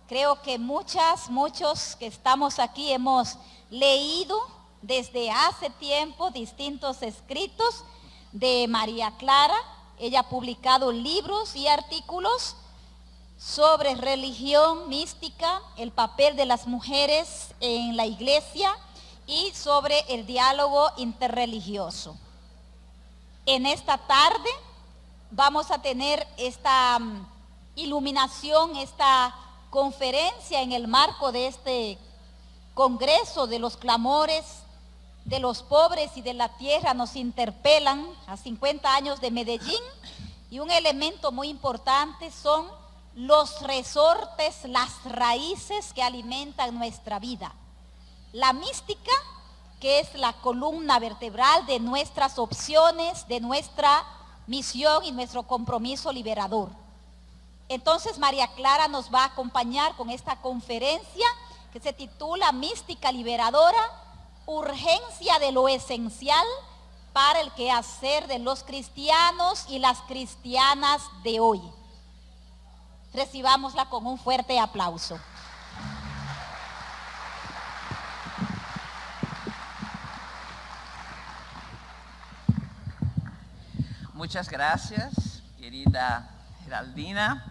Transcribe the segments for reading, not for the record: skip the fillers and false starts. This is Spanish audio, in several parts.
Creo que muchos que estamos aquí hemos leído desde hace tiempo distintos escritos de María Clara. Ella ha publicado libros y artículos sobre religión mística, el papel de las mujeres en la iglesia y sobre el diálogo interreligioso. En esta tarde vamos a tener esta iluminación, esta conferencia en el marco de este Congreso de los Clamores de los Pobres y de la Tierra. Nos interpelan a 50 años de Medellín, y un elemento muy importante son los resortes, las raíces que alimentan nuestra vida. La mística, que es la columna vertebral de nuestras opciones, de nuestra misión y nuestro compromiso liberador. Entonces María Clara nos va a acompañar con esta conferencia que se titula Mística Liberadora, urgencia de lo esencial para el quehacer de los cristianos y las cristianas de hoy. Recibámosla con un fuerte aplauso. Muchas gracias, querida Geraldina.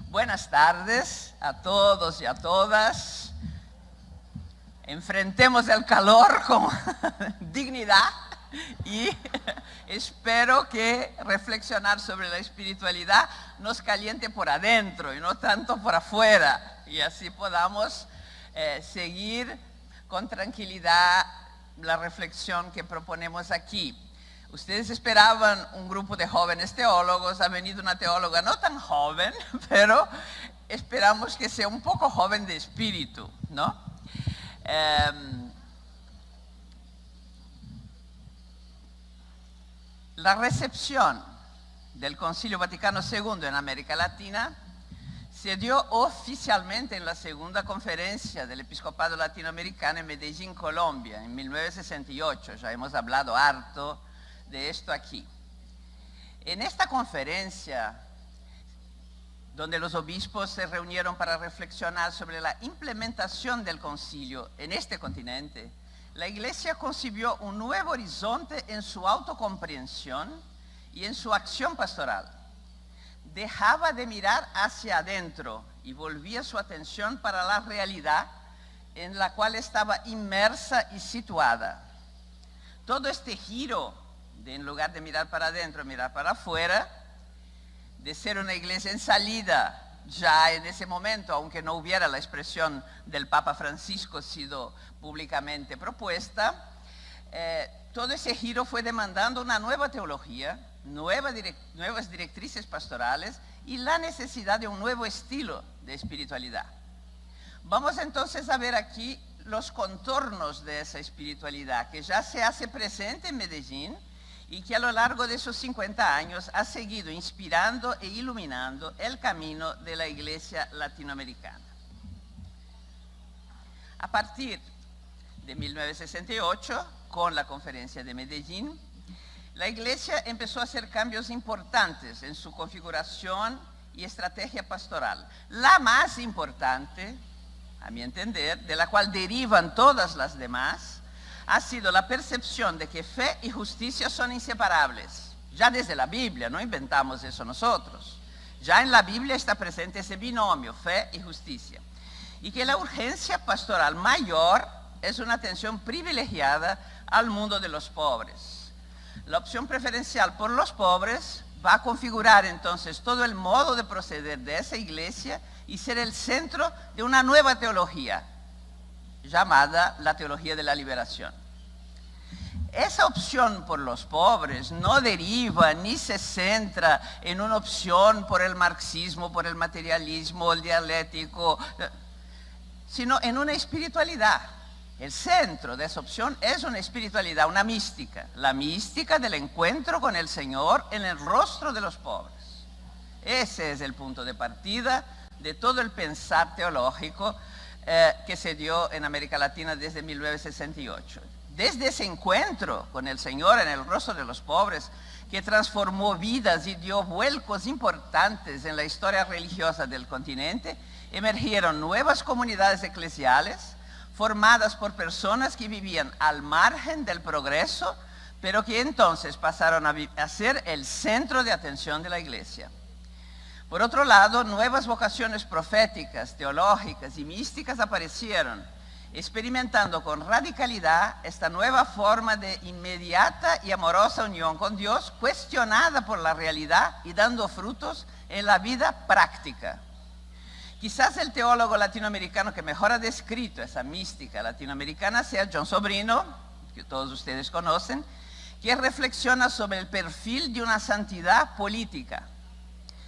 Buenas tardes a todos y a todas. Enfrentemos el calor con dignidad y espero que reflexionar sobre la espiritualidad nos caliente por adentro y no tanto por afuera, y así podamos seguir con tranquilidad la reflexión que proponemos aquí. Ustedes esperaban un grupo de jóvenes teólogos, ha venido una teóloga no tan joven, pero esperamos que sea un poco joven de espíritu, ¿no? La recepción del Concilio Vaticano II en América Latina se dio oficialmente en la segunda conferencia del Episcopado Latinoamericano en Medellín, Colombia, en 1968. Ya hemos hablado harto de esto aquí. En esta conferencia, donde los obispos se reunieron para reflexionar sobre la implementación del concilio en este continente, la Iglesia concibió un nuevo horizonte en su autocomprensión y en su acción pastoral. Dejaba de mirar hacia adentro y volvía su atención para la realidad en la cual estaba inmersa y situada. Todo este giro de, en lugar de mirar para adentro, mirar para afuera, de ser una iglesia en salida, ya en ese momento, aunque no hubiera la expresión del Papa Francisco sido públicamente propuesta, todo ese giro fue demandando una nueva teología, nuevas directrices pastorales y la necesidad de un nuevo estilo de espiritualidad. Vamos entonces a ver aquí los contornos de esa espiritualidad que ya se hace presente en Medellín y que a lo largo de esos 50 años ha seguido inspirando e iluminando el camino de la Iglesia latinoamericana. A partir de 1968, con la Conferencia de Medellín, la Iglesia empezó a hacer cambios importantes en su configuración y estrategia pastoral. La más importante, a mi entender, de la cual derivan todas las demás, ha sido la percepción de que fe y justicia son inseparables. Ya desde la Biblia, no inventamos eso nosotros. Ya en la Biblia está presente ese binomio, fe y justicia. Y que la urgencia pastoral mayor es una atención privilegiada al mundo de los pobres. La opción preferencial por los pobres va a configurar entonces todo el modo de proceder de esa iglesia y ser el centro de una nueva teología, llamada la teología de la liberación. Esa opción por los pobres no deriva ni se centra en una opción por el marxismo, por el materialismo, el dialéctico, sino en una espiritualidad. El centro de esa opción es una espiritualidad, una mística, la mística del encuentro con el Señor en el rostro de los pobres. Ese es el punto de partida de todo el pensar teológico que se dio en América Latina desde 1968. Desde ese encuentro con el Señor en el rostro de los pobres, que transformó vidas y dio vuelcos importantes en la historia religiosa del continente, emergieron nuevas comunidades eclesiales formadas por personas que vivían al margen del progreso, pero que entonces pasaron a ser el centro de atención de la iglesia. Por otro lado, nuevas vocaciones proféticas, teológicas y místicas aparecieron, experimentando con radicalidad esta nueva forma de inmediata y amorosa unión con Dios, cuestionada por la realidad y dando frutos en la vida práctica. Quizás el teólogo latinoamericano que mejor ha descrito esa mística latinoamericana sea John Sobrino, que todos ustedes conocen, que reflexiona sobre el perfil de una santidad política.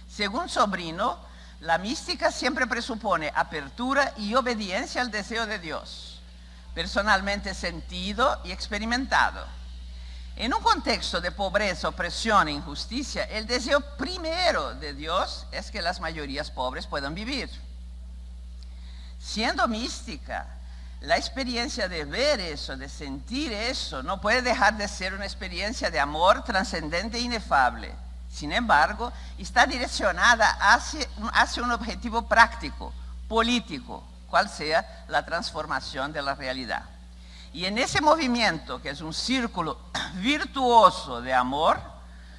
Según Sobrino, la mística siempre presupone apertura y obediencia al deseo de Dios, personalmente sentido y experimentado. En un contexto de pobreza, opresión e injusticia, el deseo primero de Dios es que las mayorías pobres puedan vivir. Siendo mística, la experiencia de ver eso, de sentir eso, no puede dejar de ser una experiencia de amor trascendente e inefable. Sin embargo, está direccionada hacia un objetivo práctico, político, cual sea la transformación de la realidad. Y en ese movimiento, que es un círculo virtuoso de amor,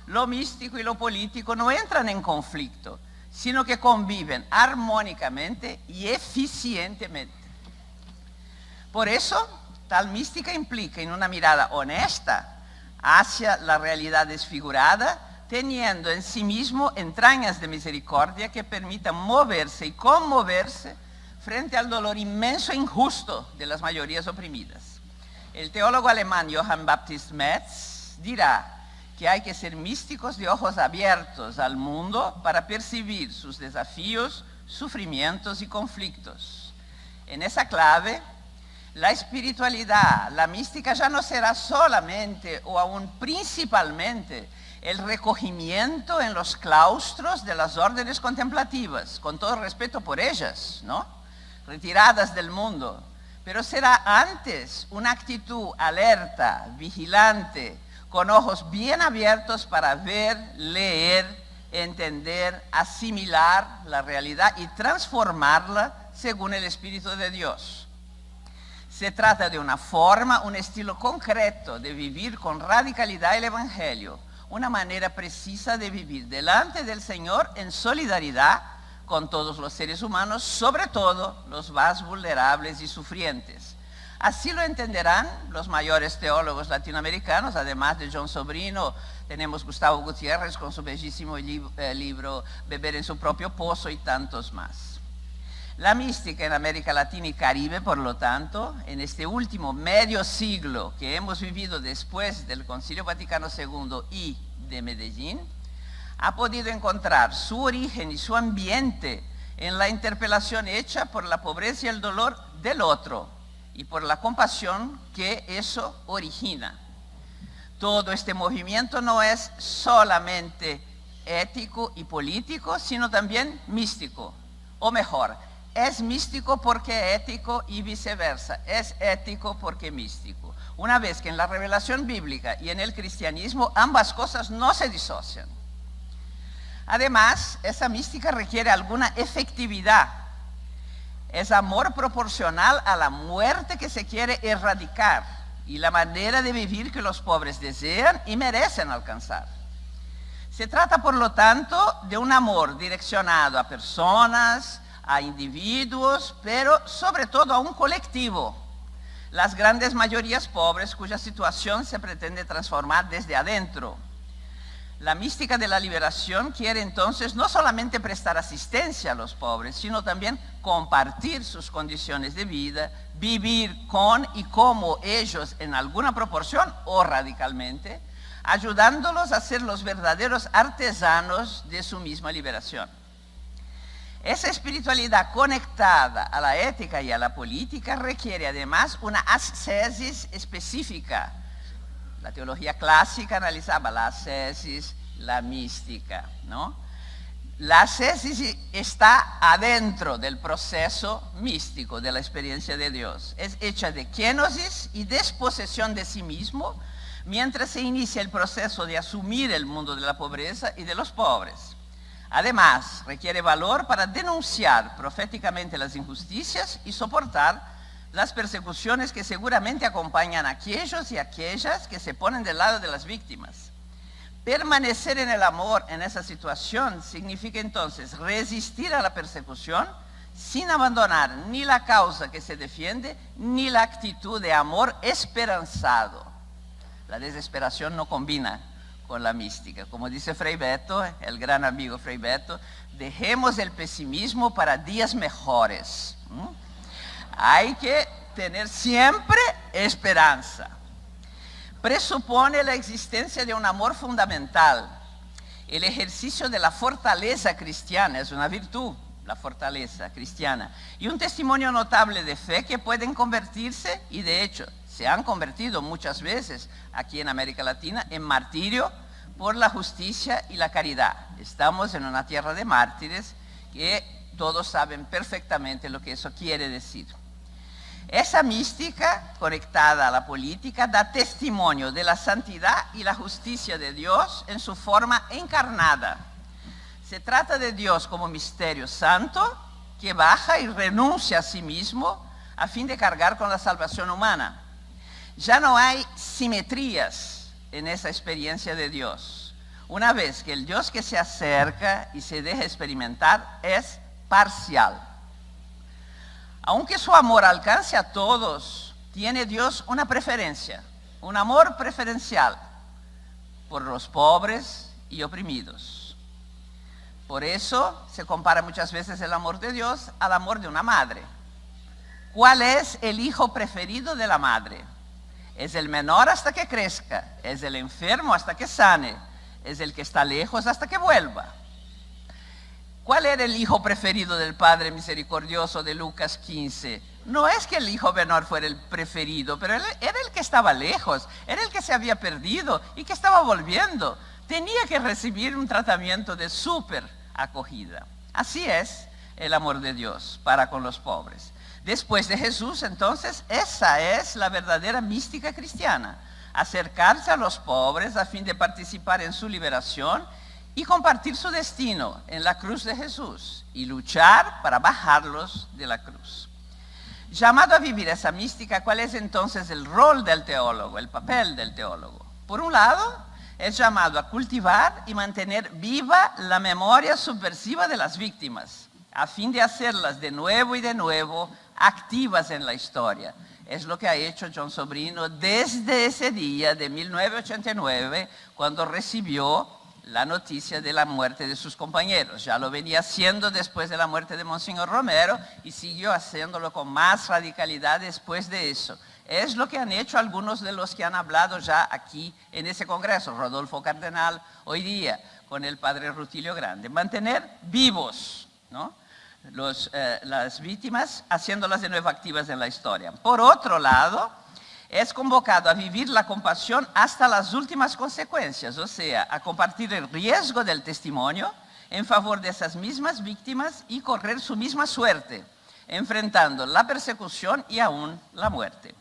lo místico y lo político no entran en conflicto, sino que conviven armónicamente y eficientemente. Por eso, tal mística implica en una mirada honesta hacia la realidad desfigurada, teniendo en sí mismo entrañas de misericordia que permitan moverse y conmoverse frente al dolor inmenso e injusto de las mayorías oprimidas. El teólogo alemán Johann Baptist Metz dirá que hay que ser místicos de ojos abiertos al mundo para percibir sus desafíos, sufrimientos y conflictos. En esa clave, la espiritualidad, la mística ya no será solamente o aún principalmente el recogimiento en los claustros de las órdenes contemplativas, con todo respeto por ellas, ¿no? Retiradas del mundo, pero será antes una actitud alerta, vigilante, con ojos bien abiertos para ver, leer, entender, asimilar la realidad y transformarla según el Espíritu de Dios. Se trata de una forma, un estilo concreto de vivir con radicalidad el Evangelio, una manera precisa de vivir delante del Señor en solidaridad con todos los seres humanos, sobre todo los más vulnerables y sufrientes. Así lo entenderán los mayores teólogos latinoamericanos. Además de John Sobrino, tenemos Gustavo Gutiérrez con su bellísimo libro Beber en su propio pozo y tantos más. La mística en América Latina y Caribe, por lo tanto, en este último medio siglo que hemos vivido después del Concilio Vaticano II y de Medellín, ha podido encontrar su origen y su ambiente en la interpelación hecha por la pobreza y el dolor del otro y por la compasión que eso origina. Todo este movimiento no es solamente ético y político, sino también místico, o mejor, es místico porque ético y viceversa, es ético porque místico. Una vez que en la revelación bíblica y en el cristianismo ambas cosas no se disocian. Además, esa mística requiere alguna efectividad. Es amor proporcional a la muerte que se quiere erradicar y la manera de vivir que los pobres desean y merecen alcanzar. Se trata, por lo tanto, de un amor direccionado a personas, a individuos, pero sobre todo a un colectivo, las grandes mayorías pobres cuya situación se pretende transformar desde adentro. La mística de la liberación quiere entonces no solamente prestar asistencia a los pobres, sino también compartir sus condiciones de vida, vivir con y como ellos en alguna proporción o radicalmente, ayudándolos a ser los verdaderos artesanos de su misma liberación. Esa espiritualidad conectada a la ética y a la política requiere además una ascesis específica. La teología clásica analizaba la ascesis, la mística, ¿no? La ascesis está adentro del proceso místico de la experiencia de Dios. Es hecha de kenosis y desposesión de sí mismo, mientras se inicia el proceso de asumir el mundo de la pobreza y de los pobres. Además, requiere valor para denunciar proféticamente las injusticias y soportar las persecuciones que seguramente acompañan a aquellos y aquellas que se ponen del lado de las víctimas. Permanecer en el amor en esa situación significa entonces resistir a la persecución sin abandonar ni la causa que se defiende ni la actitud de amor esperanzado. La desesperación no combina con la mística. Como dice Frei Betto, el gran amigo Frei Betto, dejemos el pesimismo para días mejores. Hay que tener siempre esperanza. Presupone la existencia de un amor fundamental. El ejercicio de la fortaleza cristiana es una virtud, la fortaleza cristiana, y un testimonio notable de fe que pueden convertirse, y de hecho se han convertido muchas veces aquí en América Latina, en martirio por la justicia y la caridad. Estamos en una tierra de mártires que todos saben perfectamente lo que eso quiere decir. Esa mística conectada a la política da testimonio de la santidad y la justicia de Dios en su forma encarnada. Se trata de Dios como misterio santo que baja y renuncia a sí mismo a fin de cargar con la salvación humana. Ya no hay simetrías en esa experiencia de Dios. Una vez que el Dios que se acerca y se deja experimentar es parcial. Aunque su amor alcance a todos, tiene Dios una preferencia, un amor preferencial por los pobres y oprimidos. Por eso se compara muchas veces el amor de Dios al amor de una madre. ¿Cuál es el hijo preferido de la madre? Es el menor hasta que crezca, es el enfermo hasta que sane, es el que está lejos hasta que vuelva. ¿Cuál era el hijo preferido del Padre misericordioso de Lucas 15? No es que el hijo menor fuera el preferido, pero él era el que estaba lejos, era el que se había perdido y que estaba volviendo. Tenía que recibir un tratamiento de súper acogida. Así es el amor de Dios para con los pobres. Después de Jesús, entonces, esa es la verdadera mística cristiana. Acercarse a los pobres a fin de participar en su liberación y compartir su destino en la cruz de Jesús y luchar para bajarlos de la cruz. Llamado a vivir esa mística, ¿cuál es entonces el rol del teólogo, el papel del teólogo? Por un lado, es llamado a cultivar y mantener viva la memoria subversiva de las víctimas, a fin de hacerlas de nuevo activas en la historia. Es lo que ha hecho John Sobrino desde ese día de 1989, cuando recibió la noticia de la muerte de sus compañeros. Ya lo venía haciendo después de la muerte de Monseñor Romero y siguió haciéndolo con más radicalidad después de eso. Es lo que han hecho algunos de los que han hablado ya aquí en ese congreso. Rodolfo Cardenal hoy día con el padre Rutilio Grande. Mantener vivos, ¿no?, las víctimas, haciéndolas de nuevo activas en la historia. Por otro lado, es convocado a vivir la compasión hasta las últimas consecuencias, o sea, a compartir el riesgo del testimonio en favor de esas mismas víctimas y correr su misma suerte, enfrentando la persecución y aún la muerte.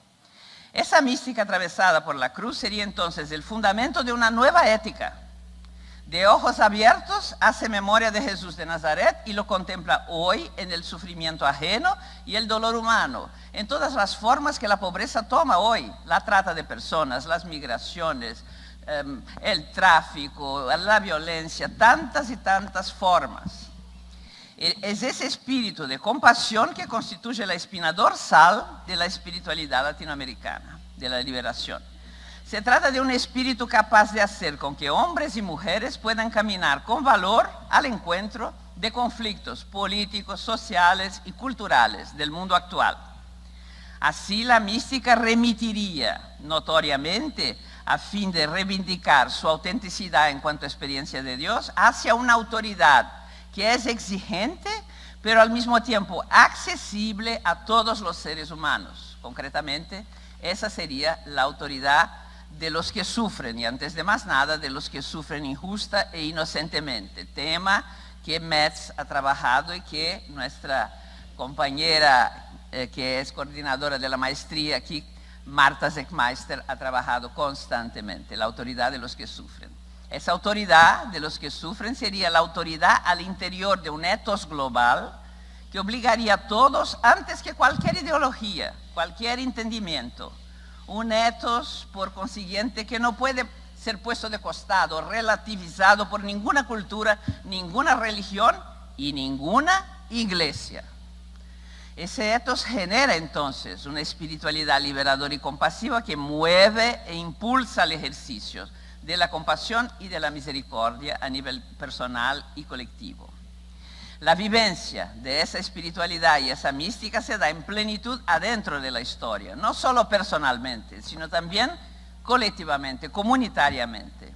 Esa mística atravesada por la cruz sería entonces el fundamento de una nueva ética. De ojos abiertos hace memoria de Jesús de Nazaret y lo contempla hoy en el sufrimiento ajeno y el dolor humano, en todas las formas que la pobreza toma hoy, la trata de personas, las migraciones, el tráfico, la violencia, tantas y tantas formas. Es ese espíritu de compasión que constituye la espina dorsal de la espiritualidad latinoamericana, de la liberación. Se trata de un espíritu capaz de hacer con que hombres y mujeres puedan caminar con valor al encuentro de conflictos políticos, sociales y culturales del mundo actual. Así la mística remitiría notoriamente, a fin de reivindicar su autenticidad en cuanto a experiencia de Dios, hacia una autoridad que es exigente, pero al mismo tiempo accesible a todos los seres humanos. Concretamente, esa sería la autoridad de los que sufren, y antes de más nada, de los que sufren injusta e inocentemente. Tema que Metz ha trabajado y que nuestra compañera, que es coordinadora de la maestría aquí, Marta Zeckmeister, ha trabajado constantemente, la autoridad de los que sufren. Esa autoridad de los que sufren sería la autoridad al interior de un ethos global que obligaría a todos antes que cualquier ideología, cualquier entendimiento. Un ethos, por consiguiente, que no puede ser puesto de costado, relativizado por ninguna cultura, ninguna religión y ninguna iglesia. Ese ethos genera entonces una espiritualidad liberadora y compasiva que mueve e impulsa el ejercicio de la compasión y de la misericordia a nivel personal y colectivo. La vivencia de esa espiritualidad y esa mística se da en plenitud adentro de la historia, no solo personalmente, sino también colectivamente, comunitariamente.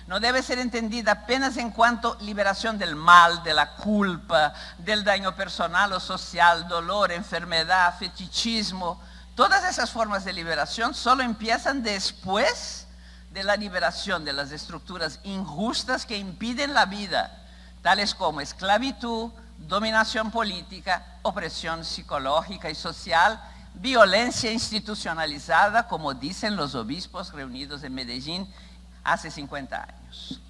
No debe ser entendida apenas en cuanto liberación del mal, de la culpa, del daño personal o social, dolor, enfermedad, fetichismo. Todas esas formas de liberación solo empiezan después de la liberación de las estructuras injustas que impiden la vida, tales como esclavitud, dominación política, opresión psicológica y social, violencia institucionalizada, como dicen los obispos reunidos en Medellín hace 50 años.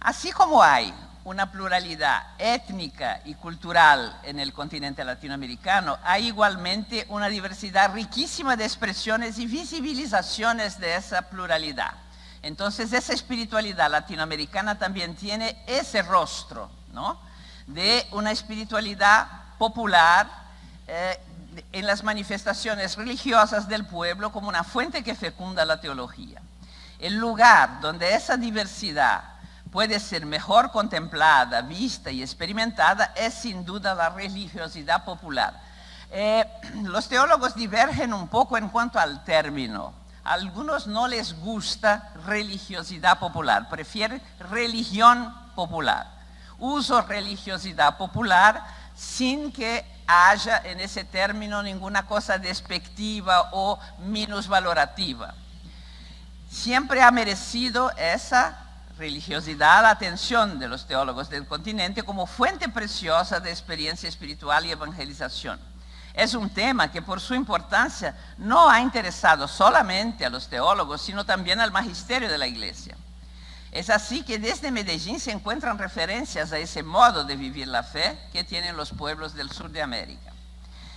Así como hay una pluralidad étnica y cultural en el continente latinoamericano, hay igualmente una diversidad riquísima de expresiones y visibilizaciones de esa pluralidad. Entonces, esa espiritualidad latinoamericana también tiene ese rostro, ¿no?, de una espiritualidad popular en las manifestaciones religiosas del pueblo como una fuente que fecunda la teología. El lugar donde esa diversidad puede ser mejor contemplada, vista y experimentada es sin duda la religiosidad popular. Los teólogos divergen un poco en cuanto al término. A algunos no les gusta religiosidad popular, prefieren religión popular. Uso religiosidad popular sin que haya en ese término ninguna cosa despectiva o minusvalorativa. Siempre ha merecido esa religiosidad la atención de los teólogos del continente como fuente preciosa de experiencia espiritual y evangelización. Es un tema que por su importancia no ha interesado solamente a los teólogos, sino también al magisterio de la Iglesia. Es así que desde Medellín se encuentran referencias a ese modo de vivir la fe que tienen los pueblos del sur de América.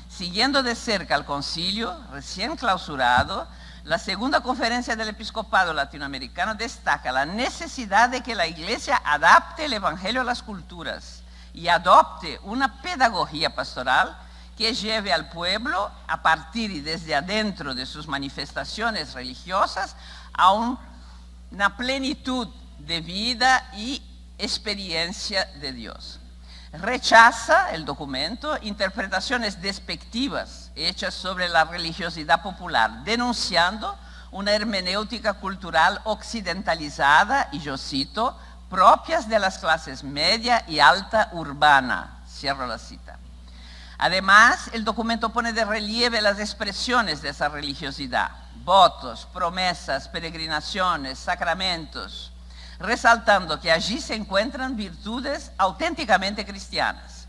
Siguiendo de cerca al concilio recién clausurado, la segunda conferencia del episcopado latinoamericano destaca la necesidad de que la Iglesia adapte el Evangelio a las culturas y adopte una pedagogía pastoral que lleve al pueblo a partir y desde adentro de sus manifestaciones religiosas a una plenitud de vida y experiencia de Dios. Rechaza el documento interpretaciones despectivas hechas sobre la religiosidad popular, denunciando una hermenéutica cultural occidentalizada, y yo cito, propias de las clases media y alta urbana. Cierro la cita. Además, el documento pone de relieve las expresiones de esa religiosidad: votos, promesas, peregrinaciones, sacramentos, resaltando que allí se encuentran virtudes auténticamente cristianas.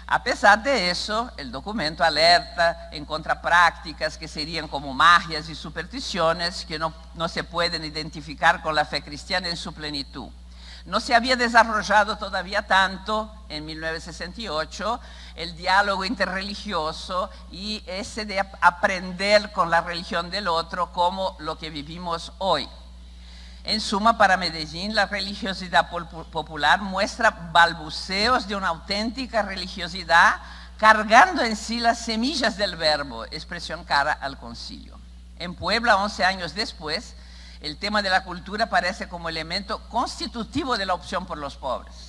A pesar de eso, el documento alerta en contra prácticas que serían como magias y supersticiones que no se pueden identificar con la fe cristiana en su plenitud. No se había desarrollado todavía tanto en 1968 el diálogo interreligioso y ese de aprender con la religión del otro como lo que vivimos hoy. En suma, para Medellín, la religiosidad popular muestra balbuceos de una auténtica religiosidad cargando en sí las semillas del verbo, expresión cara al concilio. En Puebla, 11 años después, el tema de la cultura parece como elemento constitutivo de la opción por los pobres.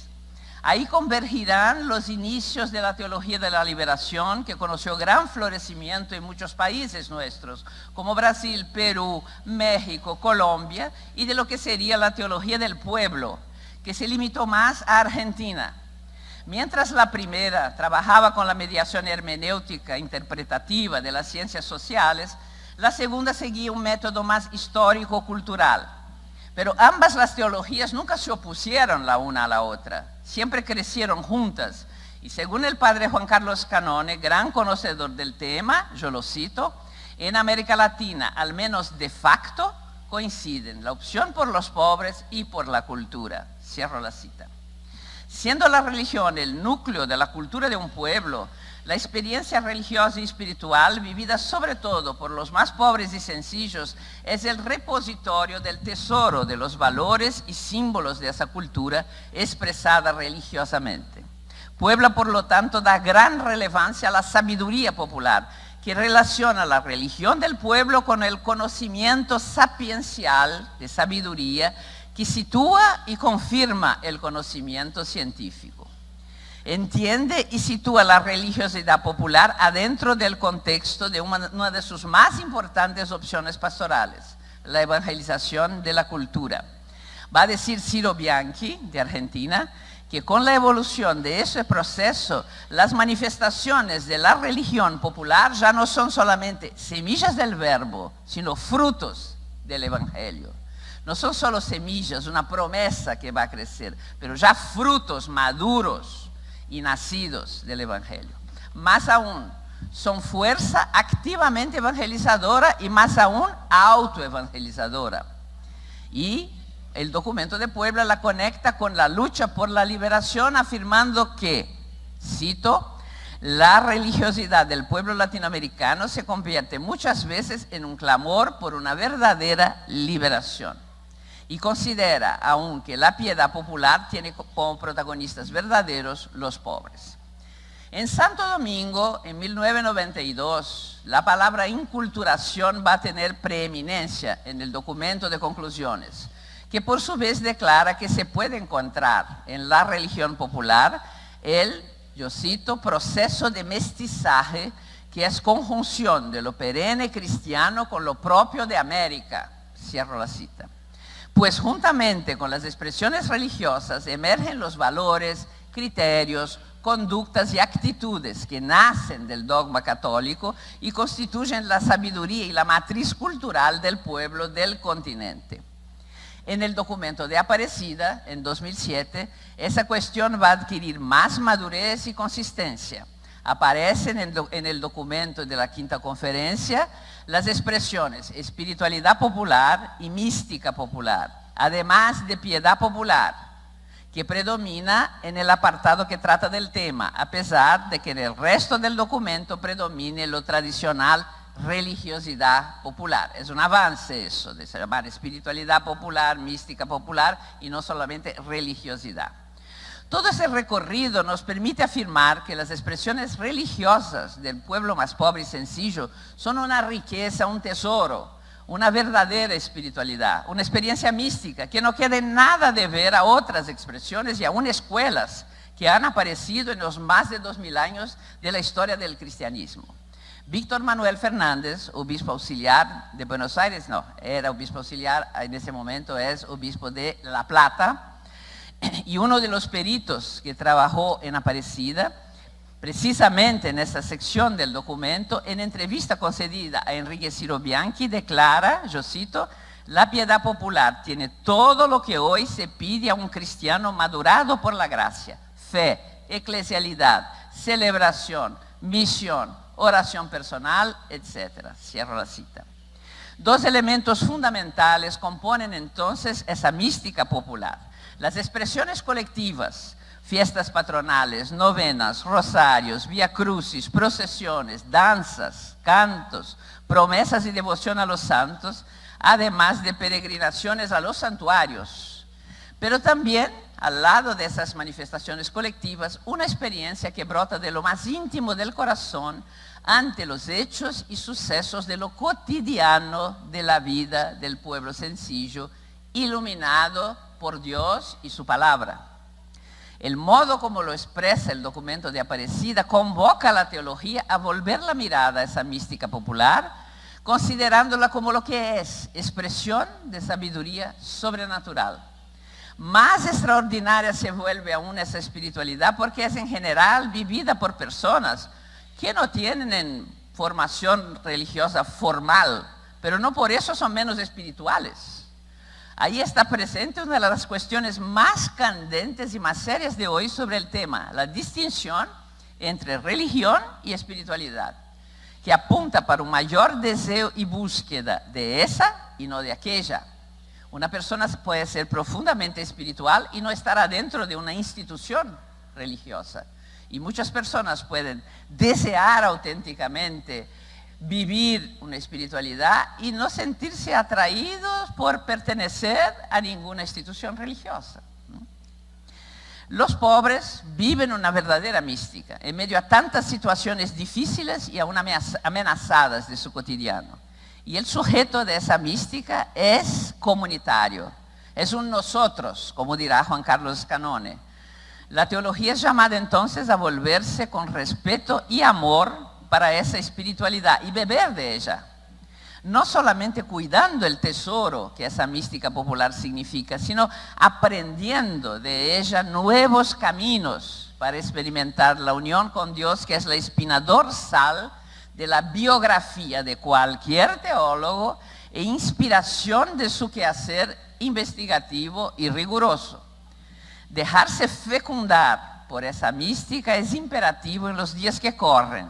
Ahí convergirán los inicios de la teología de la liberación, que conoció gran florecimiento en muchos países nuestros, como Brasil, Perú, México, Colombia, y de lo que sería la teología del pueblo, que se limitó más a Argentina. Mientras la primera trabajaba con la mediación hermenéutica interpretativa de las ciencias sociales, la segunda seguía un método más histórico-cultural. Pero ambas las teologías nunca se opusieron la una a la otra, siempre crecieron juntas. Y según el padre Juan Carlos Canone, gran conocedor del tema, yo lo cito, en América Latina, al menos de facto, coinciden, la opción por los pobres y por la cultura. Cierro la cita. Siendo la religión el núcleo de la cultura de un pueblo, la experiencia religiosa y espiritual, vivida sobre todo por los más pobres y sencillos, es el repositorio del tesoro de los valores y símbolos de esa cultura expresada religiosamente. Puebla, por lo tanto, da gran relevancia a la sabiduría popular, que relaciona la religión del pueblo con el conocimiento sapiencial de sabiduría que sitúa y confirma el conocimiento científico. Entiende y sitúa la religiosidad popular adentro del contexto de una de sus más importantes opciones pastorales, la evangelización de la cultura. Va a decir Ciro Bianchi, de Argentina, que con la evolución de ese proceso, las manifestaciones de la religión popular ya no son solamente semillas del verbo, sino frutos del evangelio. No son solo semillas, una promesa que va a crecer, pero ya frutos maduros y nacidos del evangelio. Más aún, son fuerza activamente evangelizadora y más aún autoevangelizadora. Y el documento de Puebla la conecta con la lucha por la liberación, afirmando que, cito, la religiosidad del pueblo latinoamericano se convierte muchas veces en un clamor por una verdadera liberación. Y considera aún que la piedad popular tiene como protagonistas verdaderos los pobres. En Santo Domingo, en 1992, la palabra inculturación va a tener preeminencia en el documento de conclusiones, que por su vez declara que se puede encontrar en la religión popular el, yo cito, proceso de mestizaje, que es conjunción de lo perenne cristiano con lo propio de América. Cierro la cita. Pues juntamente con las expresiones religiosas emergen los valores, criterios, conductas y actitudes que nacen del dogma católico y constituyen la sabiduría y la matriz cultural del pueblo del continente. En el documento de Aparecida, en 2007, esa cuestión va a adquirir más madurez y consistencia. Aparecen en el documento de la Quinta Conferencia las expresiones espiritualidad popular y mística popular, además de piedad popular, que predomina en el apartado que trata del tema, a pesar de que en el resto del documento predomine lo tradicional religiosidad popular. Es un avance eso, de llamar espiritualidad popular, mística popular y no solamente religiosidad. Todo ese recorrido nos permite afirmar que las expresiones religiosas del pueblo más pobre y sencillo son una riqueza, un tesoro, una verdadera espiritualidad, una experiencia mística que no queda en nada de ver a otras expresiones y aún escuelas que han aparecido en los más de 2000 años de la historia del cristianismo. Víctor Manuel Fernández, obispo auxiliar de Buenos Aires, no, era obispo auxiliar, en ese momento es obispo de La Plata, y uno de los peritos que trabajó en Aparecida, precisamente en esta sección del documento, en entrevista concedida a Enrique Ciro Bianchi, declara, yo cito, la piedad popular tiene todo lo que hoy se pide a un cristiano madurado por la gracia: fe, eclesialidad, celebración, misión, oración personal, etc. Cierro la cita. Dos elementos fundamentales componen entonces esa mística popular: las expresiones colectivas, fiestas patronales, novenas, rosarios, viacrucis, procesiones, danzas, cantos, promesas y devoción a los santos, además de peregrinaciones a los santuarios. Pero también, al lado de esas manifestaciones colectivas, una experiencia que brota de lo más íntimo del corazón ante los hechos y sucesos de lo cotidiano de la vida del pueblo sencillo, iluminado por Dios y su palabra. El modo como lo expresa el documento de Aparecida convoca a la teología a volver la mirada a esa mística popular, considerándola como lo que es: expresión de sabiduría sobrenatural. Más extraordinaria se vuelve aún esa espiritualidad porque es en general vivida por personas que no tienen formación religiosa formal, pero no por eso son menos espirituales. Ahí está presente una de las cuestiones más candentes y más serias de hoy sobre el tema: la distinción entre religión y espiritualidad. que apunta para un mayor deseo y búsqueda de esa y no de aquella. Una persona puede ser profundamente espiritual y no estar adentro de una institución religiosa. Y muchas personas pueden desear auténticamente vivir una espiritualidad y no sentirse atraídos por pertenecer a ninguna institución religiosa. Los pobres viven una verdadera mística en medio a tantas situaciones difíciles y aún amenazadas de su cotidiano. Y el sujeto de esa mística es comunitario, es un nosotros, como dirá Juan Carlos Escanone. La teología es llamada entonces a volverse con respeto y amor para esa espiritualidad y beber de ella. No solamente cuidando el tesoro que esa mística popular significa, sino aprendiendo de ella nuevos caminos para experimentar la unión con Dios, que es la espina dorsal de la biografía de cualquier teólogo e inspiración de su quehacer investigativo y riguroso. Dejarse fecundar por esa mística es imperativo en los días que corren,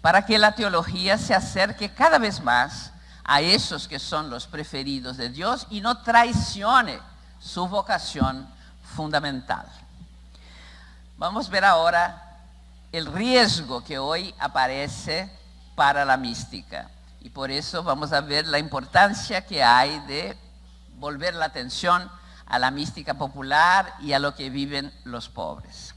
para que la teología se acerque cada vez más a esos que son los preferidos de Dios y no traicione su vocación fundamental. Vamos a ver ahora el riesgo que hoy aparece para la mística. Y por eso vamos a ver la importancia que hay de volver la atención a la mística popular y a lo que viven los pobres.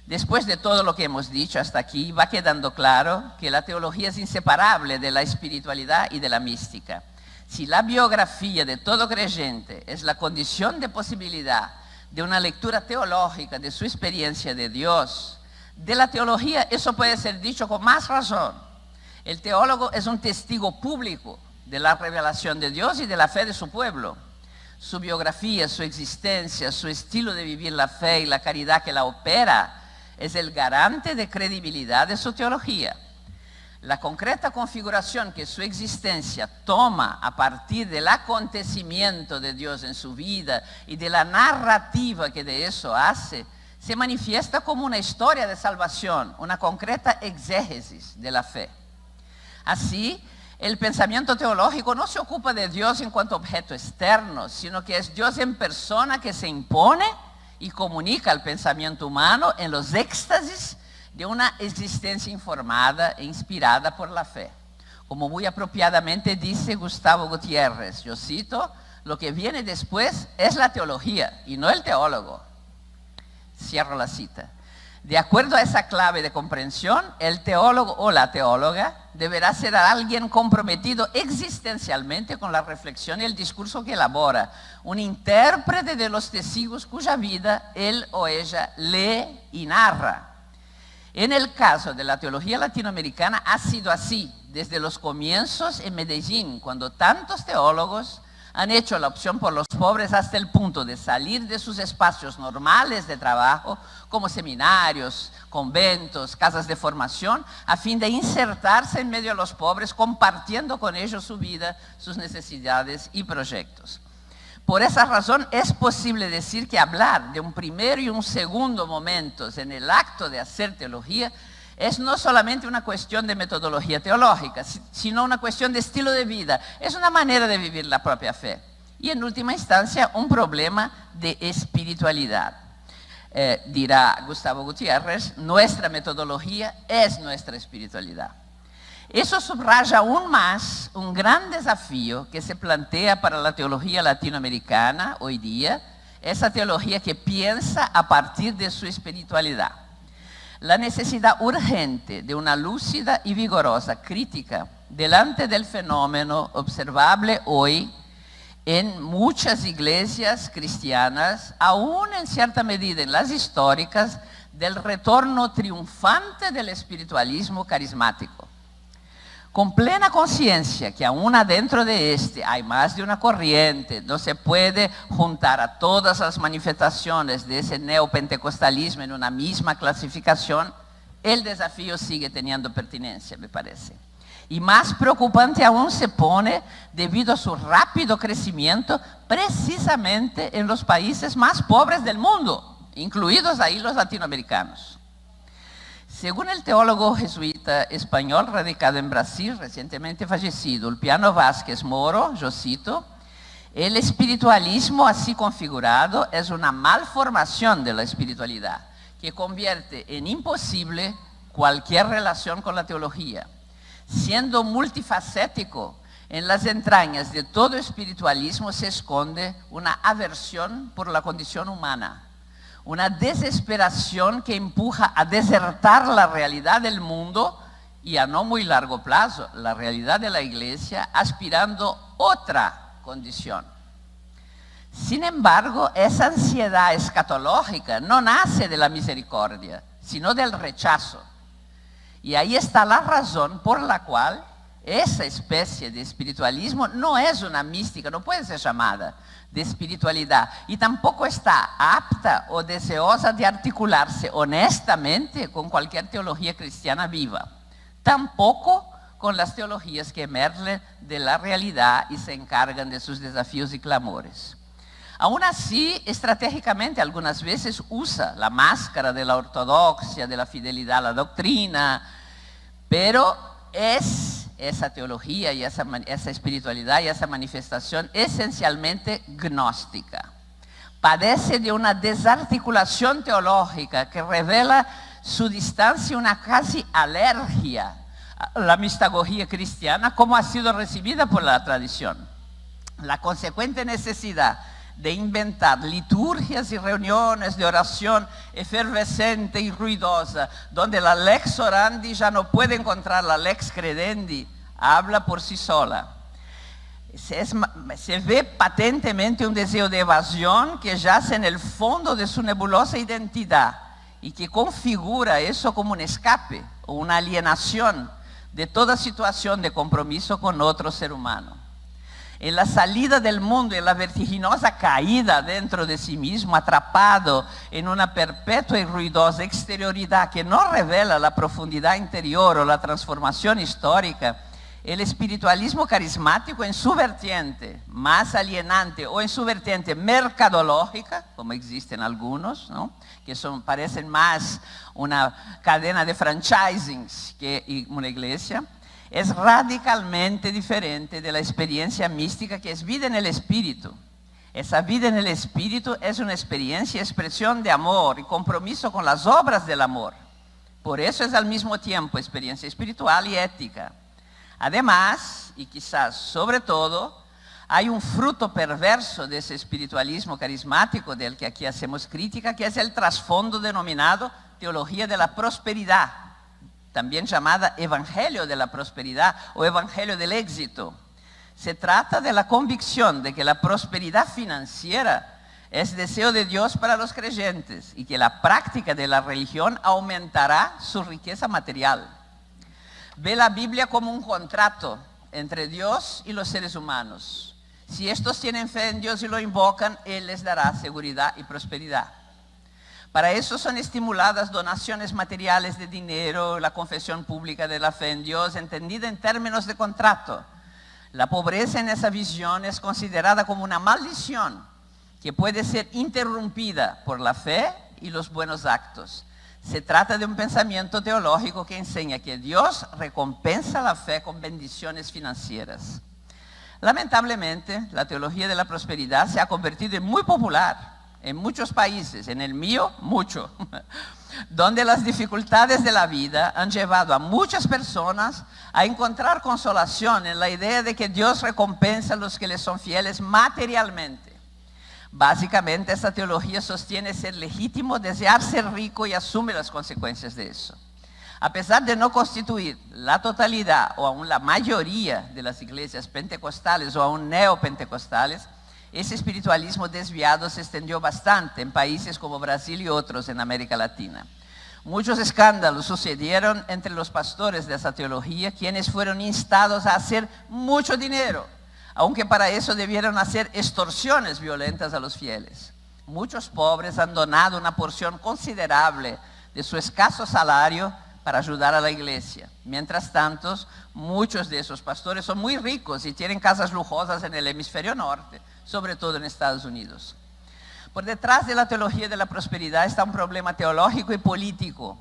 Después de todo lo que hemos dicho hasta aquí, va quedando claro que la teología es inseparable de la espiritualidad y de la mística. Si la biografía de todo creyente es la condición de posibilidad de una lectura teológica de su experiencia de Dios, de la teología eso puede ser dicho con más razón. El teólogo es un testigo público de la revelación de Dios y de la fe de su pueblo. Su biografía, su existencia, su estilo de vivir la fe y la caridad que la opera es el garante de credibilidad de su teología. La concreta configuración que su existencia toma a partir del acontecimiento de Dios en su vida y de la narrativa que de eso hace, se manifiesta como una historia de salvación, una concreta exégesis de la fe. Así, el pensamiento teológico no se ocupa de Dios en cuanto objeto externo, sino que es Dios en persona que se impone y comunica al pensamiento humano en los éxtasis de una existencia informada e inspirada por la fe. Como muy apropiadamente dice Gustavo Gutiérrez, yo cito, lo que viene después es la teología y no el teólogo. Cierro la cita. De acuerdo a esa clave de comprensión, el teólogo o la teóloga deberá ser alguien comprometido existencialmente con la reflexión y el discurso que elabora, un intérprete de los testigos cuya vida él o ella lee y narra. En el caso de la teología latinoamericana ha sido así desde los comienzos en Medellín, cuando tantos teólogos han hecho la opción por los pobres hasta el punto de salir de sus espacios normales de trabajo, como seminarios, conventos, casas de formación, a fin de insertarse en medio de los pobres, compartiendo con ellos su vida, sus necesidades y proyectos. Por esa razón es posible decir que hablar de un primero y un segundo momentos en el acto de hacer teología es no solamente una cuestión de metodología teológica, sino una cuestión de estilo de vida. Es una manera de vivir la propia fe. Y en última instancia, un problema de espiritualidad. Dirá Gustavo Gutiérrez, nuestra metodología es nuestra espiritualidad. Eso subraya aún más un gran desafío que se plantea para la teología latinoamericana hoy día, esa teología que piensa a partir de su espiritualidad. La necesidad urgente de una lúcida y vigorosa crítica delante del fenómeno observable hoy en muchas iglesias cristianas, aún en cierta medida en las históricas, del retorno triunfante del espiritualismo carismático. Con plena conciencia que aún adentro de este hay más de una corriente, no se puede juntar a todas las manifestaciones de ese neopentecostalismo en una misma clasificación, el desafío sigue teniendo pertinencia, me parece. Y más preocupante aún se pone debido a su rápido crecimiento precisamente en los países más pobres del mundo, incluidos ahí los latinoamericanos. Según el teólogo jesuita español radicado en Brasil, recientemente fallecido, Ulpiano Vázquez Moro, yo cito, el espiritualismo así configurado es una malformación de la espiritualidad que convierte en imposible cualquier relación con la teología. Siendo multifacético, en las entrañas de todo espiritualismo se esconde una aversión por la condición humana, una desesperación que empuja a desertar la realidad del mundo y a no muy largo plazo la realidad de la Iglesia, aspirando otra condición. Sin embargo, esa ansiedad escatológica no nace de la misericordia, sino del rechazo. Y ahí está la razón por la cual esa especie de espiritualismo no es una mística, no puede ser llamada de espiritualidad, y tampoco está apta o deseosa de articularse honestamente con cualquier teología cristiana viva. Tampoco con las teologías que emergen de la realidad y se encargan de sus desafíos y clamores. Aún así, estratégicamente algunas veces usa la máscara de la ortodoxia, de la fidelidad a la doctrina, pero es esa teología y esa espiritualidad y esa manifestación esencialmente gnóstica. Padece de una desarticulación teológica que revela su distancia y una casi alergia a la mistagogía cristiana como ha sido recibida por la tradición. La consecuente necesidad de inventar liturgias y reuniones de oración efervescente y ruidosa, donde la lex orandi ya no puede encontrar la lex credendi, habla por sí sola. Se ve patentemente un deseo de evasión que yace en el fondo de su nebulosa identidad y que configura eso como un escape o una alienación de toda situación de compromiso con otro ser humano. En la salida del mundo, en la vertiginosa caída dentro de sí mismo, atrapado en una perpetua y ruidosa exterioridad que no revela la profundidad interior o la transformación histórica, el espiritualismo carismático en su vertiente más alienante o en su vertiente mercadológica, como existen algunos, ¿no?, que parecen más una cadena de franchisings que una iglesia, es radicalmente diferente de la experiencia mística que es vida en el Espíritu. Esa vida en el Espíritu es una experiencia y expresión de amor y compromiso con las obras del amor. Por eso es al mismo tiempo experiencia espiritual y ética. Además, y quizás sobre todo, hay un fruto perverso de ese espiritualismo carismático del que aquí hacemos crítica, que es el trasfondo denominado teología de la prosperidad, también llamada Evangelio de la Prosperidad o Evangelio del Éxito. Se trata de la convicción de que la prosperidad financiera es deseo de Dios para los creyentes y que la práctica de la religión aumentará su riqueza material. Ve la Biblia como un contrato entre Dios y los seres humanos. Si estos tienen fe en Dios y lo invocan, Él les dará seguridad y prosperidad. Para eso son estimuladas donaciones materiales de dinero, la confesión pública de la fe en Dios, entendida en términos de contrato. La pobreza en esa visión es considerada como una maldición que puede ser interrumpida por la fe y los buenos actos. Se trata de un pensamiento teológico que enseña que Dios recompensa la fe con bendiciones financieras. Lamentablemente, la teología de la prosperidad se ha convertido en muy popular en muchos países, en el mío, mucho, donde las dificultades de la vida han llevado a muchas personas a encontrar consolación en la idea de que Dios recompensa a los que le son fieles materialmente. Básicamente, esta teología sostiene ser legítimo desear ser rico y asume las consecuencias de eso. A pesar de no constituir la totalidad o aún la mayoría de las iglesias pentecostales o aún neopentecostales, ese espiritualismo desviado se extendió bastante en países como Brasil y otros en América Latina. Muchos escándalos sucedieron entre los pastores de esa teología, quienes fueron instados a hacer mucho dinero, aunque para eso debieron hacer extorsiones violentas a los fieles. Muchos pobres han donado una porción considerable de su escaso salario para ayudar a la iglesia. Mientras tanto, muchos de esos pastores son muy ricos y tienen casas lujosas en el hemisferio norte, sobre todo en Estados Unidos. Por detrás de la teología de la prosperidad está un problema teológico y político,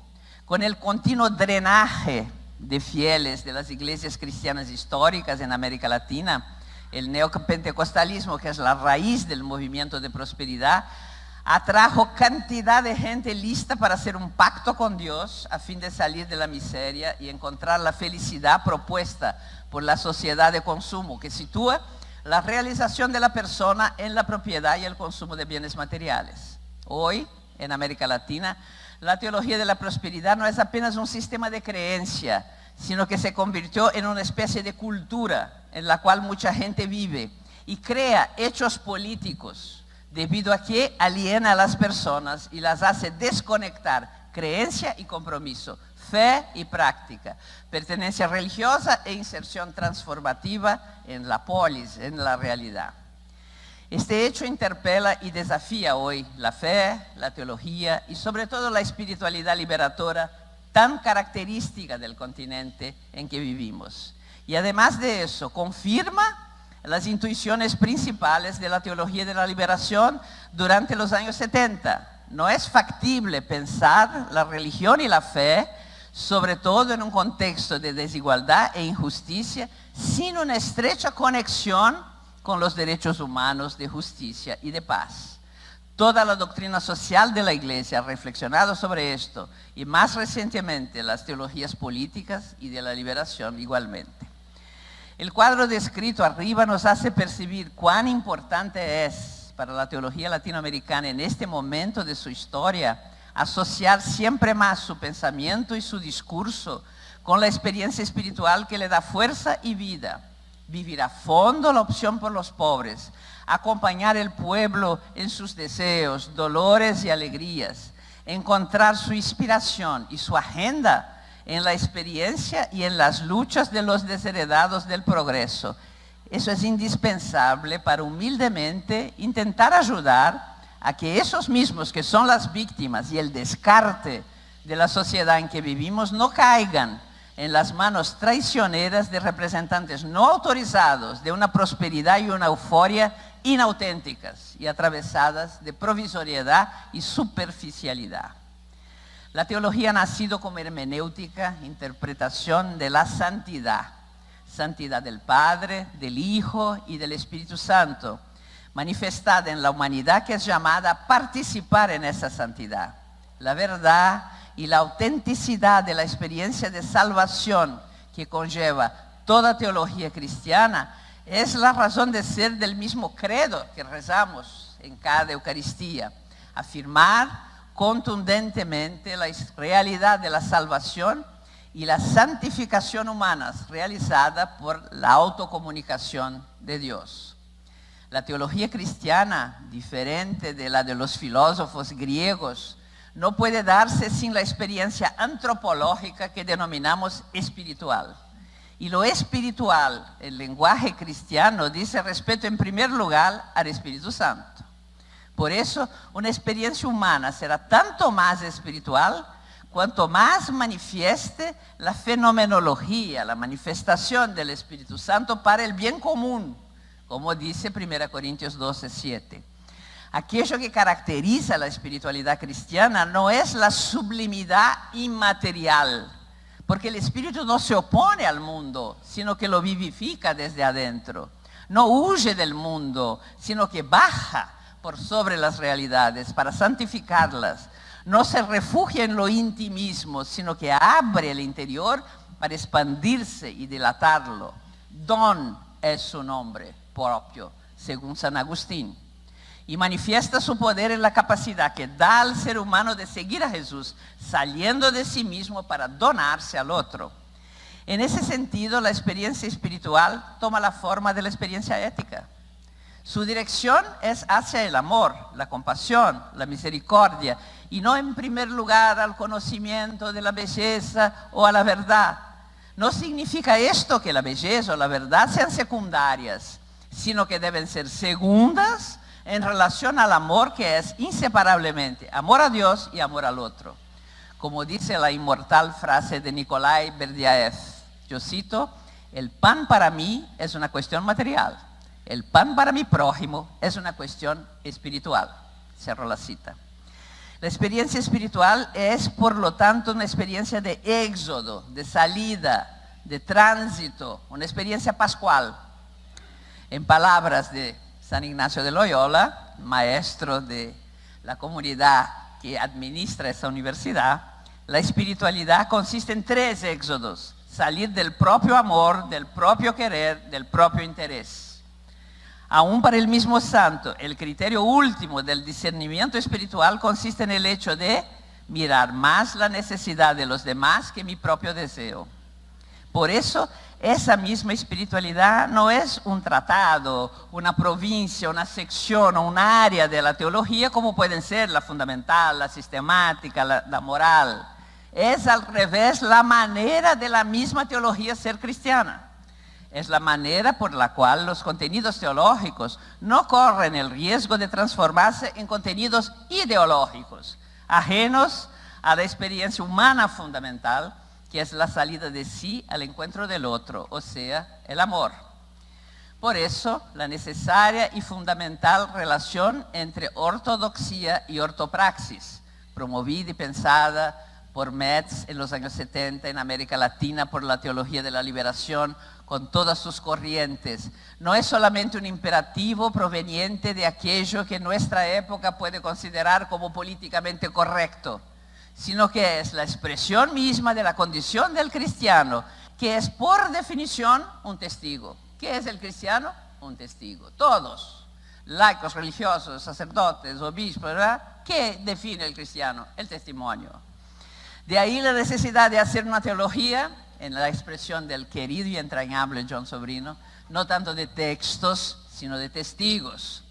con el continuo drenaje de fieles de las iglesias cristianas históricas en América Latina, el neopentecostalismo, que es la raíz del movimiento de prosperidad, atrajo cantidad de gente lista para hacer un pacto con Dios a fin de salir de la miseria y encontrar la felicidad propuesta por la sociedad de consumo, que sitúa la realización de la persona en la propiedad y el consumo de bienes materiales. Hoy, en América Latina, la teología de la prosperidad no es apenas un sistema de creencia, sino que se convirtió en una especie de cultura en la cual mucha gente vive y crea hechos políticos, debido a que aliena a las personas y las hace desconectar creencia y compromiso, fe y práctica, pertenencia religiosa e inserción transformativa en la polis, en la realidad. Este hecho interpela y desafía hoy la fe, la teología y sobre todo la espiritualidad liberadora tan característica del continente en que vivimos. Y además de eso, confirma las intuiciones principales de la teología de la liberación durante los años 70. No es factible pensar la religión y la fe, sobre todo en un contexto de desigualdad e injusticia, sin una estrecha conexión con los derechos humanos de justicia y de paz. Toda la doctrina social de la Iglesia ha reflexionado sobre esto y más recientemente las teologías políticas y de la liberación igualmente. El cuadro descrito arriba nos hace percibir cuán importante es para la teología latinoamericana en este momento de su historia asociar siempre más su pensamiento y su discurso con la experiencia espiritual que le da fuerza y vida. Vivir a fondo la opción por los pobres, acompañar el pueblo en sus deseos, dolores y alegrías, encontrar su inspiración y su agenda en la experiencia y en las luchas de los desheredados del progreso. Eso es indispensable para humildemente intentar ayudar a que esos mismos que son las víctimas y el descarte de la sociedad en que vivimos no caigan en las manos traicioneras de representantes no autorizados de una prosperidad y una euforia inauténticas y atravesadas de provisoriedad y superficialidad. La teología ha nacido como hermenéutica, interpretación de la santidad, santidad del Padre, del Hijo y del Espíritu Santo, manifestada en la humanidad que es llamada a participar en esa santidad. La verdad y la autenticidad de la experiencia de salvación que conlleva toda teología cristiana es la razón de ser del mismo credo que rezamos en cada Eucaristía. Afirmar contundentemente la realidad de la salvación y la santificación humanas realizada por la autocomunicación de Dios. La teología cristiana, diferente de la de los filósofos griegos, no puede darse sin la experiencia antropológica que denominamos espiritual. Y lo espiritual, el lenguaje cristiano, dice respeto en primer lugar al Espíritu Santo. Por eso, una experiencia humana será tanto más espiritual cuanto más manifieste la fenomenología, la manifestación del Espíritu Santo para el bien común, como dice 1 Corintios 12:7. Aquello que caracteriza la espiritualidad cristiana no es la sublimidad inmaterial, porque el Espíritu no se opone al mundo, sino que lo vivifica desde adentro. No huye del mundo, sino que baja por sobre las realidades para santificarlas. No se refugia en lo intimismo, sino que abre el interior para expandirse y dilatarlo. Don es su nombre propio, según San Agustín. Y manifiesta su poder en la capacidad que da al ser humano de seguir a Jesús, saliendo de sí mismo para donarse al otro. En ese sentido, la experiencia espiritual toma la forma de la experiencia ética. Su dirección es hacia el amor, la compasión, la misericordia, y no en primer lugar al conocimiento de la belleza o a la verdad. No significa esto que la belleza o la verdad sean secundarias, sino que deben ser segundas en relación al amor que es inseparablemente amor a Dios y amor al otro. Como dice la inmortal frase de Nikolai Berdyaev, yo cito, el pan para mí es una cuestión material, el pan para mi prójimo es una cuestión espiritual. Cerro la cita. La experiencia espiritual es, por lo tanto, una experiencia de éxodo, de salida, de tránsito, una experiencia pascual. En palabras de San Ignacio de Loyola, maestro de la comunidad que administra esta universidad, la espiritualidad consiste en 3 éxodos: salir del propio amor, del propio querer, del propio interés. Aún para el mismo santo, el criterio último del discernimiento espiritual consiste en el hecho de mirar más la necesidad de los demás que mi propio deseo. Por eso, esa misma espiritualidad no es un tratado, una provincia, una sección o un área de la teología como pueden ser la fundamental, la sistemática, la moral. Es al revés la manera de la misma teología ser cristiana. Es la manera por la cual los contenidos teológicos no corren el riesgo de transformarse en contenidos ideológicos, ajenos a la experiencia humana fundamental, que es la salida de sí al encuentro del otro, o sea, el amor. Por eso, la necesaria y fundamental relación entre ortodoxia y ortopraxis, promovida y pensada por Metz en los años 70 en América Latina por la teología de la liberación, con todas sus corrientes, no es solamente un imperativo proveniente de aquello que nuestra época puede considerar como políticamente correcto, sino que es la expresión misma de la condición del cristiano, que es por definición un testigo. ¿Qué es el cristiano? Un testigo. Todos, laicos, religiosos, sacerdotes, obispos, ¿verdad? ¿Qué define el cristiano? El testimonio. De ahí la necesidad de hacer una teología, en la expresión del querido y entrañable John Sobrino, no tanto de textos, sino de testigos.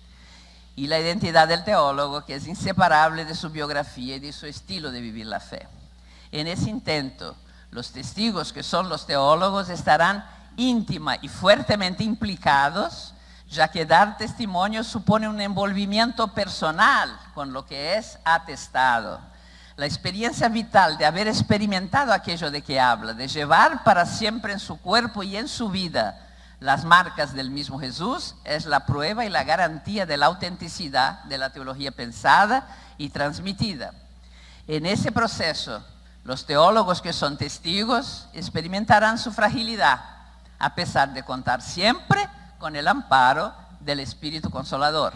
Y la identidad del teólogo, que es inseparable de su biografía y de su estilo de vivir la fe. En ese intento, los testigos, que son los teólogos, estarán íntima y fuertemente implicados, ya que dar testimonio supone un envolvimiento personal con lo que es atestado. La experiencia vital de haber experimentado aquello de que habla, de llevar para siempre en su cuerpo y en su vida las marcas del mismo Jesús, es la prueba y la garantía de la autenticidad de la teología pensada y transmitida. En ese proceso, los teólogos que son testigos experimentarán su fragilidad, a pesar de contar siempre con el amparo del Espíritu Consolador.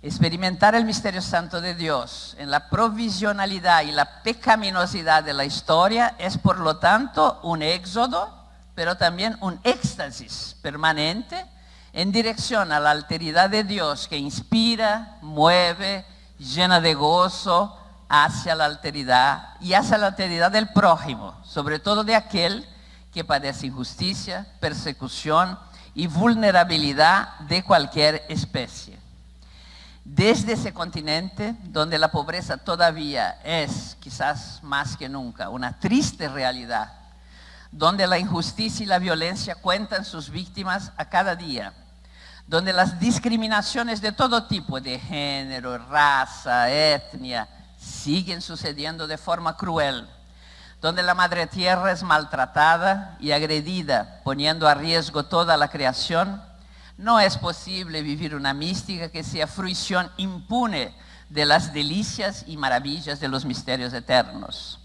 Experimentar el misterio santo de Dios en la provisionalidad y la pecaminosidad de la historia es, por lo tanto, un éxodo, pero también un éxtasis permanente en dirección a la alteridad de Dios que inspira, mueve, llena de gozo hacia la alteridad y hacia la alteridad del prójimo, sobre todo de aquel que padece injusticia, persecución y vulnerabilidad de cualquier especie. Desde ese continente, donde la pobreza todavía es, quizás más que nunca, una triste realidad, donde la injusticia y la violencia cuentan sus víctimas a cada día, donde las discriminaciones de todo tipo, de género, raza, etnia, siguen sucediendo de forma cruel, donde la madre tierra es maltratada y agredida, poniendo a riesgo toda la creación, no es posible vivir una mística que sea fruición impune de las delicias y maravillas de los misterios eternos.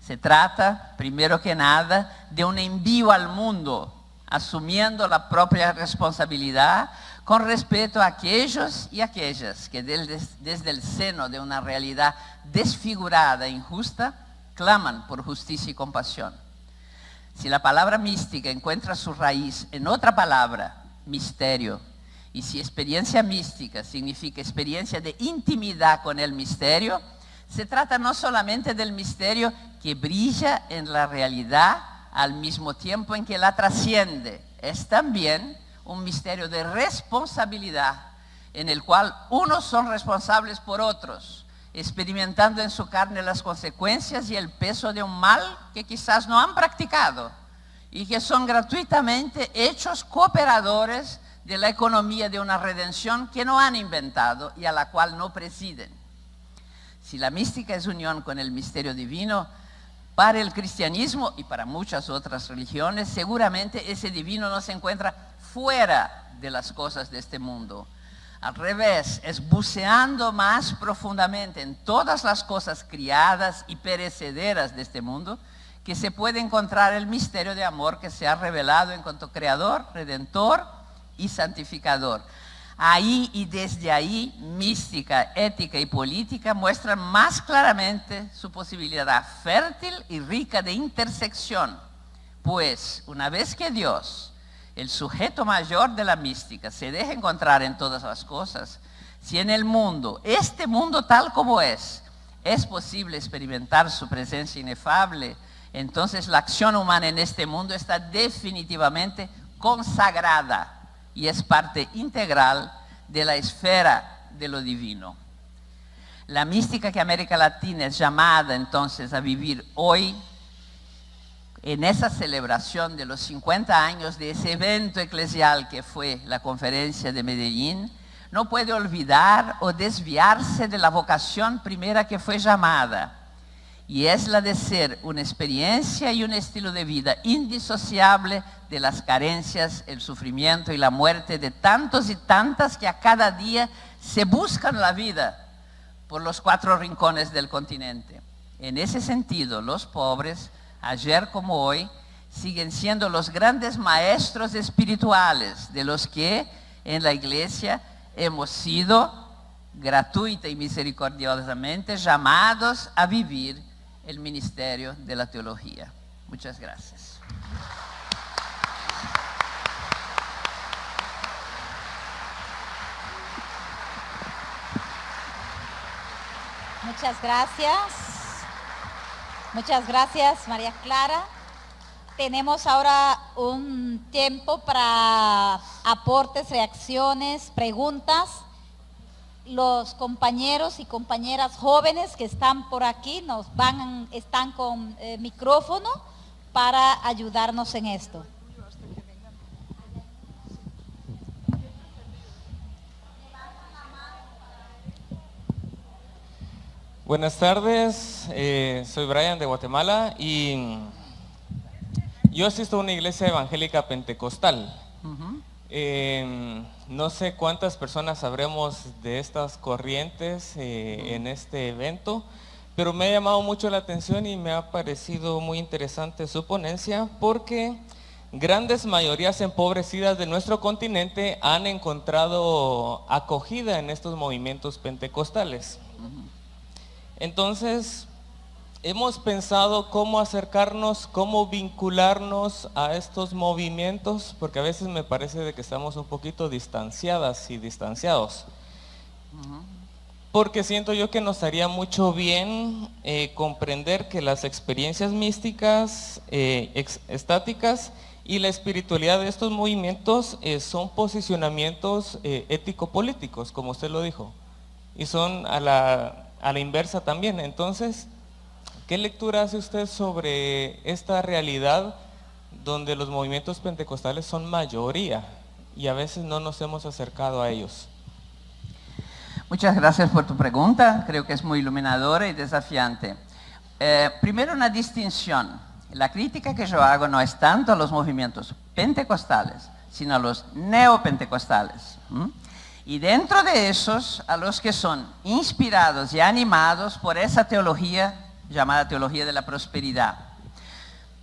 Se trata, primero que nada, de un envío al mundo, asumiendo la propia responsabilidad con respeto a aquellos y aquellas que desde el seno de una realidad desfigurada e injusta, claman por justicia y compasión. Si la palabra mística encuentra su raíz en otra palabra, misterio, y si experiencia mística significa experiencia de intimidad con el misterio, se trata no solamente del misterio que brilla en la realidad al mismo tiempo en que la trasciende, es también un misterio de responsabilidad en el cual unos son responsables por otros, experimentando en su carne las consecuencias y el peso de un mal que quizás no han practicado y que son gratuitamente hechos cooperadores de la economía de una redención que no han inventado y a la cual no presiden. Si la mística es unión con el misterio divino, para el cristianismo y para muchas otras religiones, seguramente ese divino no se encuentra fuera de las cosas de este mundo. Al revés, es buceando más profundamente en todas las cosas criadas y perecederas de este mundo que se puede encontrar el misterio de amor que se ha revelado en cuanto creador, redentor y santificador. Ahí y desde ahí, mística, ética y política muestran más claramente su posibilidad fértil y rica de intersección. Pues, una vez que Dios, el sujeto mayor de la mística, se deja encontrar en todas las cosas, si en el mundo, este mundo tal como es posible experimentar su presencia inefable, entonces la acción humana en este mundo está definitivamente consagrada y es parte integral de la esfera de lo divino. La mística que América Latina es llamada entonces a vivir hoy, en esa celebración de los 50 años de ese evento eclesial que fue la Conferencia de Medellín, no puede olvidar o desviarse de la vocación primera que fue llamada, y es la de ser una experiencia y un estilo de vida indisociable de las carencias, el sufrimiento y la muerte de tantos y tantas que a cada día se buscan la vida por los 4 rincones del continente. En ese sentido, los pobres, ayer como hoy, siguen siendo los grandes maestros espirituales de los que en la Iglesia hemos sido gratuita y misericordiosamente llamados a vivir el ministerio de la teología. Muchas gracias. Muchas gracias. Muchas gracias, María Clara. Tenemos ahora un tiempo para aportes, reacciones, preguntas. Los compañeros y compañeras jóvenes que están por aquí están con micrófono para ayudarnos en esto. Buenas tardes, soy Brian de Guatemala y yo asisto a una iglesia evangélica pentecostal. No sé cuántas personas sabremos de estas corrientes en este evento, pero me ha llamado mucho la atención y me ha parecido muy interesante su ponencia porque grandes mayorías empobrecidas de nuestro continente han encontrado acogida en estos movimientos pentecostales. Entonces, hemos pensado cómo acercarnos, cómo vincularnos a estos movimientos, porque a veces me parece de que estamos un poquito distanciadas y distanciados. Porque siento yo que nos haría mucho bien comprender que las experiencias místicas, estáticas y la espiritualidad de estos movimientos son posicionamientos ético-políticos, como usted lo dijo, y son a la inversa también. Entonces, ¿qué lectura hace usted sobre esta realidad donde los movimientos pentecostales son mayoría y a veces no nos hemos acercado a ellos? Muchas gracias por tu pregunta, creo que es muy iluminadora y desafiante. Primero, una distinción. La crítica que yo hago no es tanto a los movimientos pentecostales, sino a los neopentecostales. Y dentro de esos, a los que son inspirados y animados por esa teología llamada teología de la prosperidad.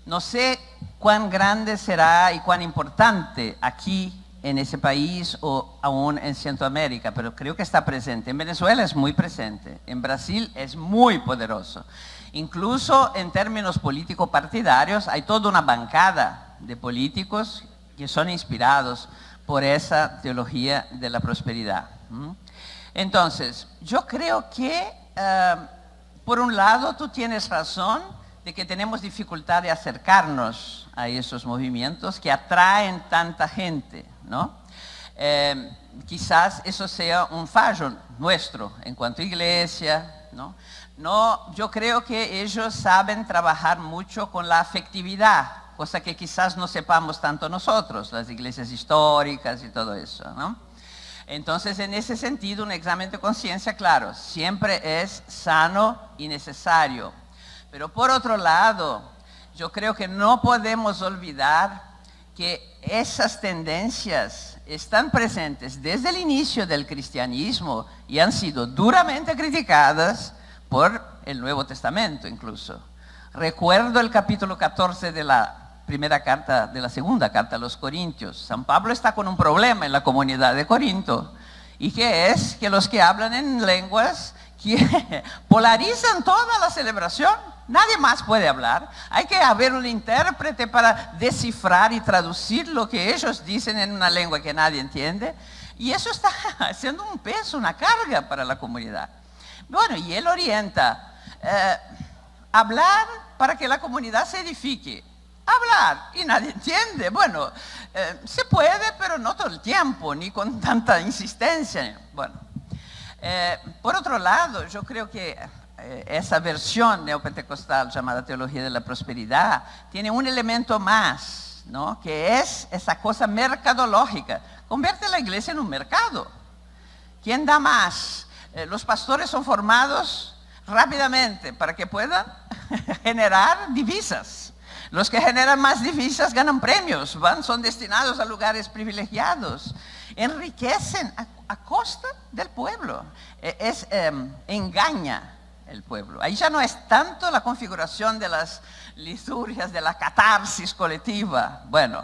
No sé cuán grande será y cuán importante aquí en ese país o aún en Centroamérica, pero creo que está presente. En Venezuela es muy presente, en Brasil es muy poderoso. Incluso en términos político-partidarios hay toda una bancada de políticos que son inspirados por esa teología de la prosperidad. Entonces, yo creo que, por un lado, tú tienes razón de que tenemos dificultad de acercarnos a esos movimientos que atraen tanta gente, ¿no? Quizás eso sea un fallo nuestro en cuanto a iglesia, ¿no? Yo creo que ellos saben trabajar mucho con la afectividad, cosa que quizás no sepamos tanto nosotros, las iglesias históricas y todo eso, ¿no? Entonces, en ese sentido, un examen de conciencia, claro, siempre es sano y necesario. Pero por otro lado, yo creo que no podemos olvidar que esas tendencias están presentes desde el inicio del cristianismo y han sido duramente criticadas por el Nuevo Testamento incluso. Recuerdo el capítulo 14 de la segunda carta a los Corintios. San Pablo está con un problema en la comunidad de Corinto, y que es que los que hablan en lenguas que polarizan toda la celebración. Nadie más puede hablar. Hay que haber un intérprete para descifrar y traducir lo que ellos dicen en una lengua que nadie entiende. Y eso está haciendo un peso, una carga para la comunidad. Bueno, y él orienta, hablar para que la comunidad se edifique. Hablar y nadie entiende. Bueno, se puede, pero no todo el tiempo, ni con tanta insistencia. Bueno, por otro lado, yo creo que esa versión neopentecostal llamada teología de la prosperidad tiene un elemento más, ¿no? Que es esa cosa mercadológica. Convierte la iglesia en un mercado. ¿Quién da más? Los pastores son formados rápidamente para que puedan generar divisas. Los que generan más divisas ganan premios, son destinados a lugares privilegiados, enriquecen a costa del pueblo, engaña el pueblo. Ahí ya no es tanto la configuración de las liturgias, de la catarsis colectiva, bueno,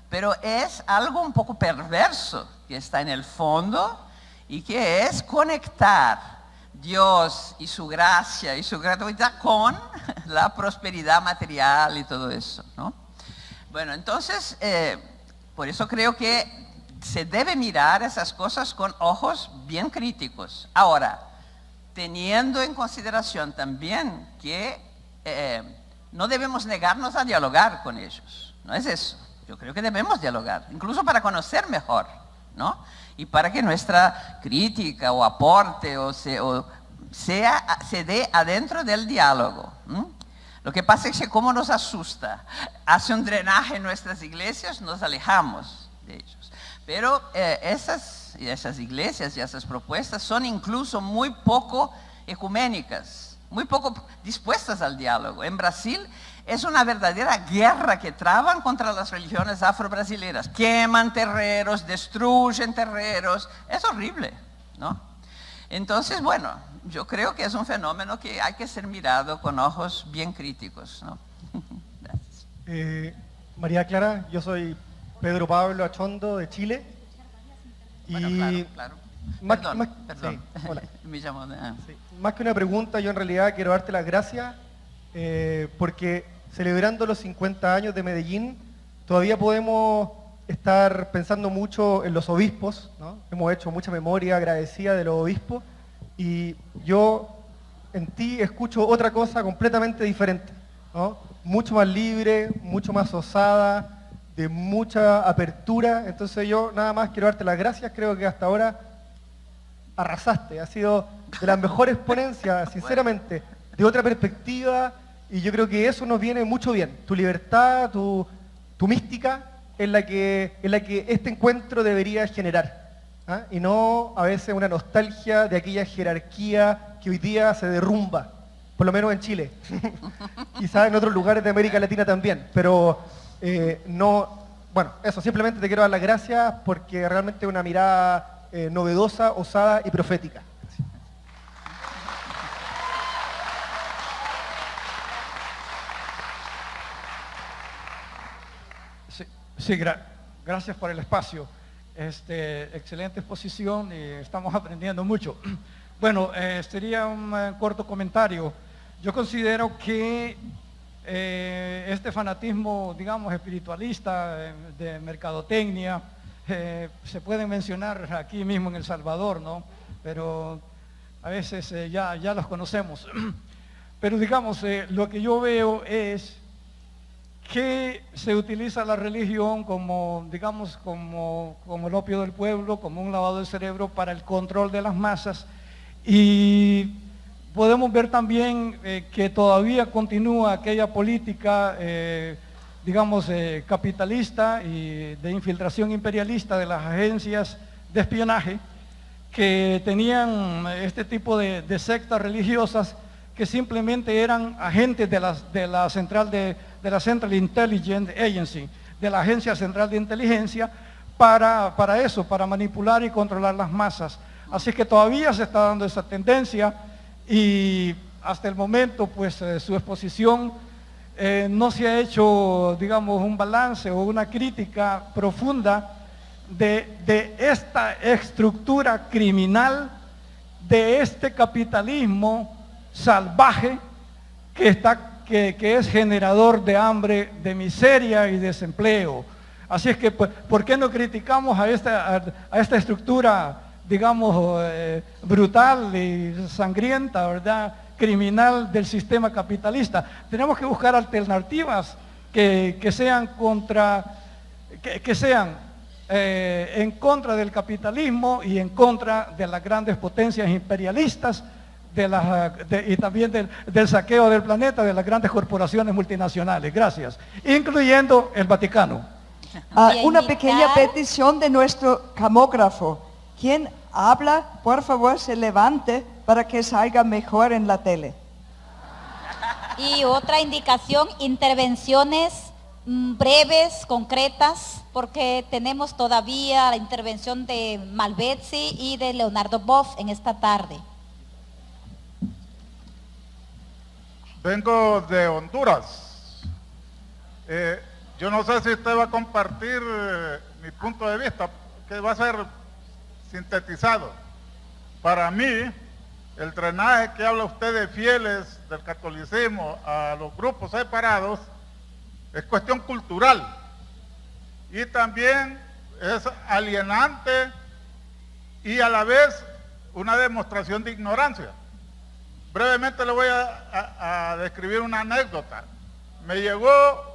pero es algo un poco perverso que está en el fondo y que es conectar Dios y su gracia y su gratuidad con la prosperidad material y todo eso, ¿no? Bueno, entonces, por eso creo que se debe mirar esas cosas con ojos bien críticos. Ahora, teniendo en consideración también que no debemos negarnos a dialogar con ellos, no es eso. Yo creo que debemos dialogar, incluso para conocer mejor, ¿no? Y para que nuestra crítica o aporte se dé adentro del diálogo. Lo que pasa es que como nos asusta, hace un drenaje en nuestras iglesias, nos alejamos de ellos. Pero esas iglesias y esas propuestas son incluso muy poco ecuménicas, muy poco dispuestas al diálogo. En Brasil es una verdadera guerra que traban contra las religiones afro-brasileras. Queman terreros, destruyen terreros. Es horrible, ¿no? Entonces, bueno, yo creo que es un fenómeno que hay que ser mirado con ojos bien críticos, ¿no? Gracias. María Clara, yo soy Pedro Pablo Achondo de Chile. Bueno, claro. Perdón. Sí, hola. Me llamo Sí. Más que una pregunta, yo en realidad quiero darte las gracias porque celebrando los 50 años de Medellín, todavía podemos estar pensando mucho en los obispos, ¿no? Hemos hecho mucha memoria agradecida de los obispos y yo en ti escucho otra cosa completamente diferente, ¿no? Mucho más libre, mucho más osada, de mucha apertura. Entonces yo nada más quiero darte las gracias. Creo que hasta ahora arrasaste, ha sido de las mejores ponencias, sinceramente, de otra perspectiva, y yo creo que eso nos viene mucho bien. Tu libertad, tu mística es la que este encuentro debería generar, ¿ah? Y no a veces una nostalgia de aquella jerarquía que hoy día se derrumba, por lo menos en Chile, quizás en otros lugares de América Latina también, pero no, bueno, eso, simplemente te quiero dar las gracias porque realmente es una mirada novedosa, osada y profética. Sí, gracias por el espacio. Excelente exposición y estamos aprendiendo mucho. Bueno, sería un corto comentario. Yo considero que este fanatismo, digamos, espiritualista, de mercadotecnia, se pueden mencionar aquí mismo en El Salvador, ¿no? Pero a veces ya los conocemos. Pero digamos, lo que yo veo es que se utiliza la religión como, digamos, como el opio del pueblo, como un lavado de cerebro para el control de las masas. Y podemos ver también que todavía continúa aquella política, digamos, capitalista y de infiltración imperialista de las agencias de espionaje que tenían este tipo de sectas religiosas que simplemente eran agentes de la Central Intelligence Agency, de la Agencia Central de Inteligencia, para eso, para manipular y controlar las masas. Así que todavía se está dando esa tendencia y hasta el momento pues su exposición no se ha hecho, digamos, un balance o una crítica profunda de esta estructura criminal, de este capitalismo salvaje que es generador de hambre, de miseria y desempleo. Así es que, pues, ¿por qué no criticamos a esta estructura, digamos, brutal y sangrienta, ¿verdad?, criminal del sistema capitalista? Tenemos que buscar alternativas que sean en contra del capitalismo y en contra de las grandes potencias imperialistas y también del saqueo del planeta de las grandes corporaciones multinacionales. Gracias. Incluyendo el Vaticano. Una pequeña petición de nuestro camógrafo. Quien habla, por favor, se levante para que salga mejor en la tele. Y otra indicación, intervenciones breves, concretas, porque tenemos todavía la intervención de Malvezzi y de Leonardo Boff en esta tarde. Vengo de Honduras. Yo no sé si usted va a compartir mi punto de vista, que va a ser sintetizado. Para mí, el drenaje que habla usted de fieles del catolicismo a los grupos separados es cuestión cultural y también es alienante y a la vez una demostración de ignorancia. Brevemente le voy a describir una anécdota. Me llegó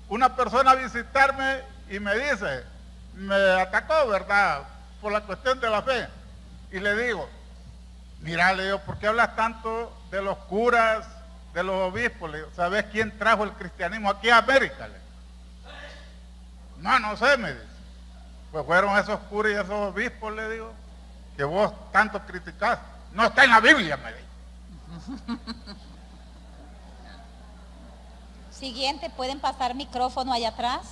una persona a visitarme y me dice, me atacó, ¿verdad?, por la cuestión de la fe. Y le digo, mira, le digo, ¿por qué hablas tanto de los curas, de los obispos? Le digo, ¿sabes quién trajo el cristianismo aquí a América? Le digo, no sé, me dice. Pues fueron esos curas y esos obispos, le digo, que vos tanto criticás. No está en la Biblia, me dice. Siguiente, ¿pueden pasar micrófono allá atrás?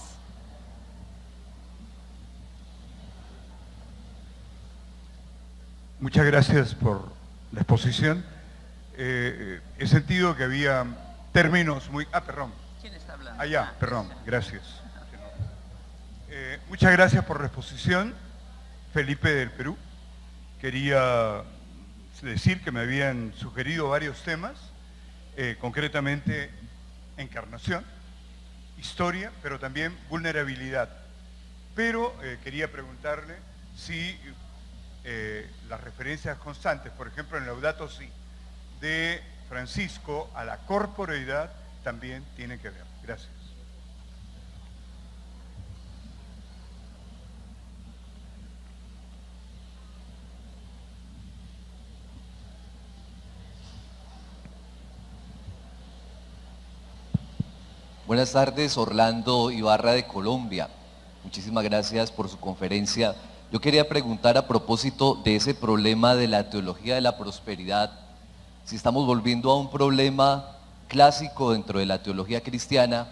Muchas gracias por la exposición. He sentido que había términos muy... perdón. ¿Quién está hablando? Allá, perdón, gracias. Muchas gracias por la exposición. Felipe del Perú. Quería decir que me habían sugerido varios temas, concretamente encarnación, historia, pero también vulnerabilidad. Pero quería preguntarle si las referencias constantes, por ejemplo en Laudato Si, de Francisco a la corporeidad, también tienen que ver. Gracias. Buenas tardes, Orlando Ibarra de Colombia. Muchísimas gracias por su conferencia. Yo quería preguntar a propósito de ese problema de la teología de la prosperidad, si estamos volviendo a un problema clásico dentro de la teología cristiana,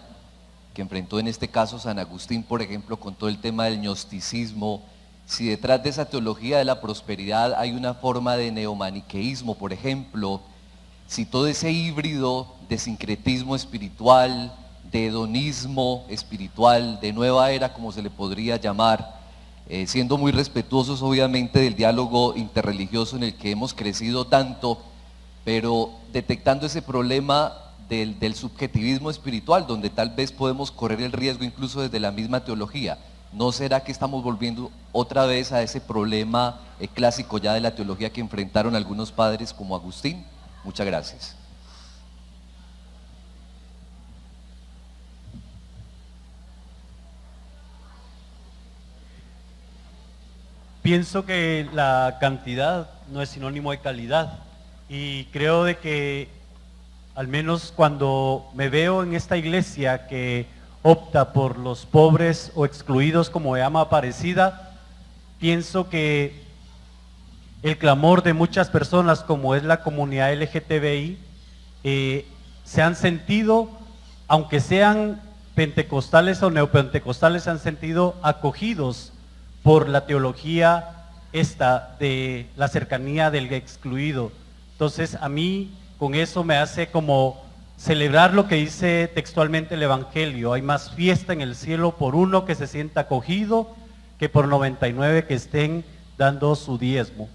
que enfrentó en este caso San Agustín, por ejemplo, con todo el tema del gnosticismo, si detrás de esa teología de la prosperidad hay una forma de neomaniqueísmo, por ejemplo, si todo ese híbrido de sincretismo espiritual, de hedonismo espiritual, de nueva era, como se le podría llamar, siendo muy respetuosos obviamente del diálogo interreligioso en el que hemos crecido tanto, pero detectando ese problema del subjetivismo espiritual, donde tal vez podemos correr el riesgo incluso desde la misma teología. ¿No será que estamos volviendo otra vez a ese problema clásico ya de la teología que enfrentaron algunos padres como Agustín? Muchas gracias. Pienso que la cantidad no es sinónimo de calidad y creo de que al menos cuando me veo en esta iglesia que opta por los pobres o excluidos como llama Aparecida, pienso que el clamor de muchas personas como es la comunidad LGTBI se han sentido, aunque sean pentecostales o neopentecostales, se han sentido acogidos por la teología esta de la cercanía del excluido. Entonces a mí con eso me hace como celebrar lo que dice textualmente el Evangelio: hay más fiesta en el cielo por uno que se sienta acogido que por 99 que estén dando su diezmo.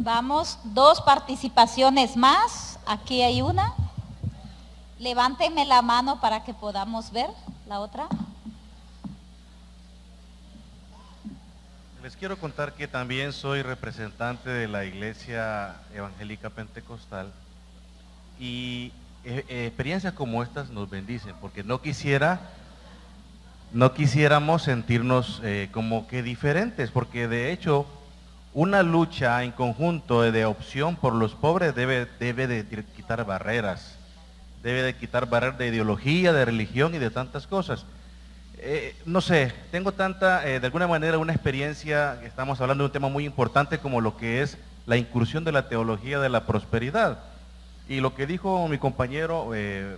Vamos, 2 participaciones más. Aquí hay una. Levántenme la mano para que podamos ver la otra. Les quiero contar que también soy representante de la Iglesia Evangélica Pentecostal y experiencias como estas nos bendicen, porque no quisiéramos sentirnos como que diferentes, porque de hecho una lucha en conjunto de opción por los pobres debe de quitar barreras, debe de quitar barreras de ideología, de religión y de tantas cosas. No sé, tengo de alguna manera una experiencia, estamos hablando de un tema muy importante como lo que es la incursión de la teología de la prosperidad. Y lo que dijo mi compañero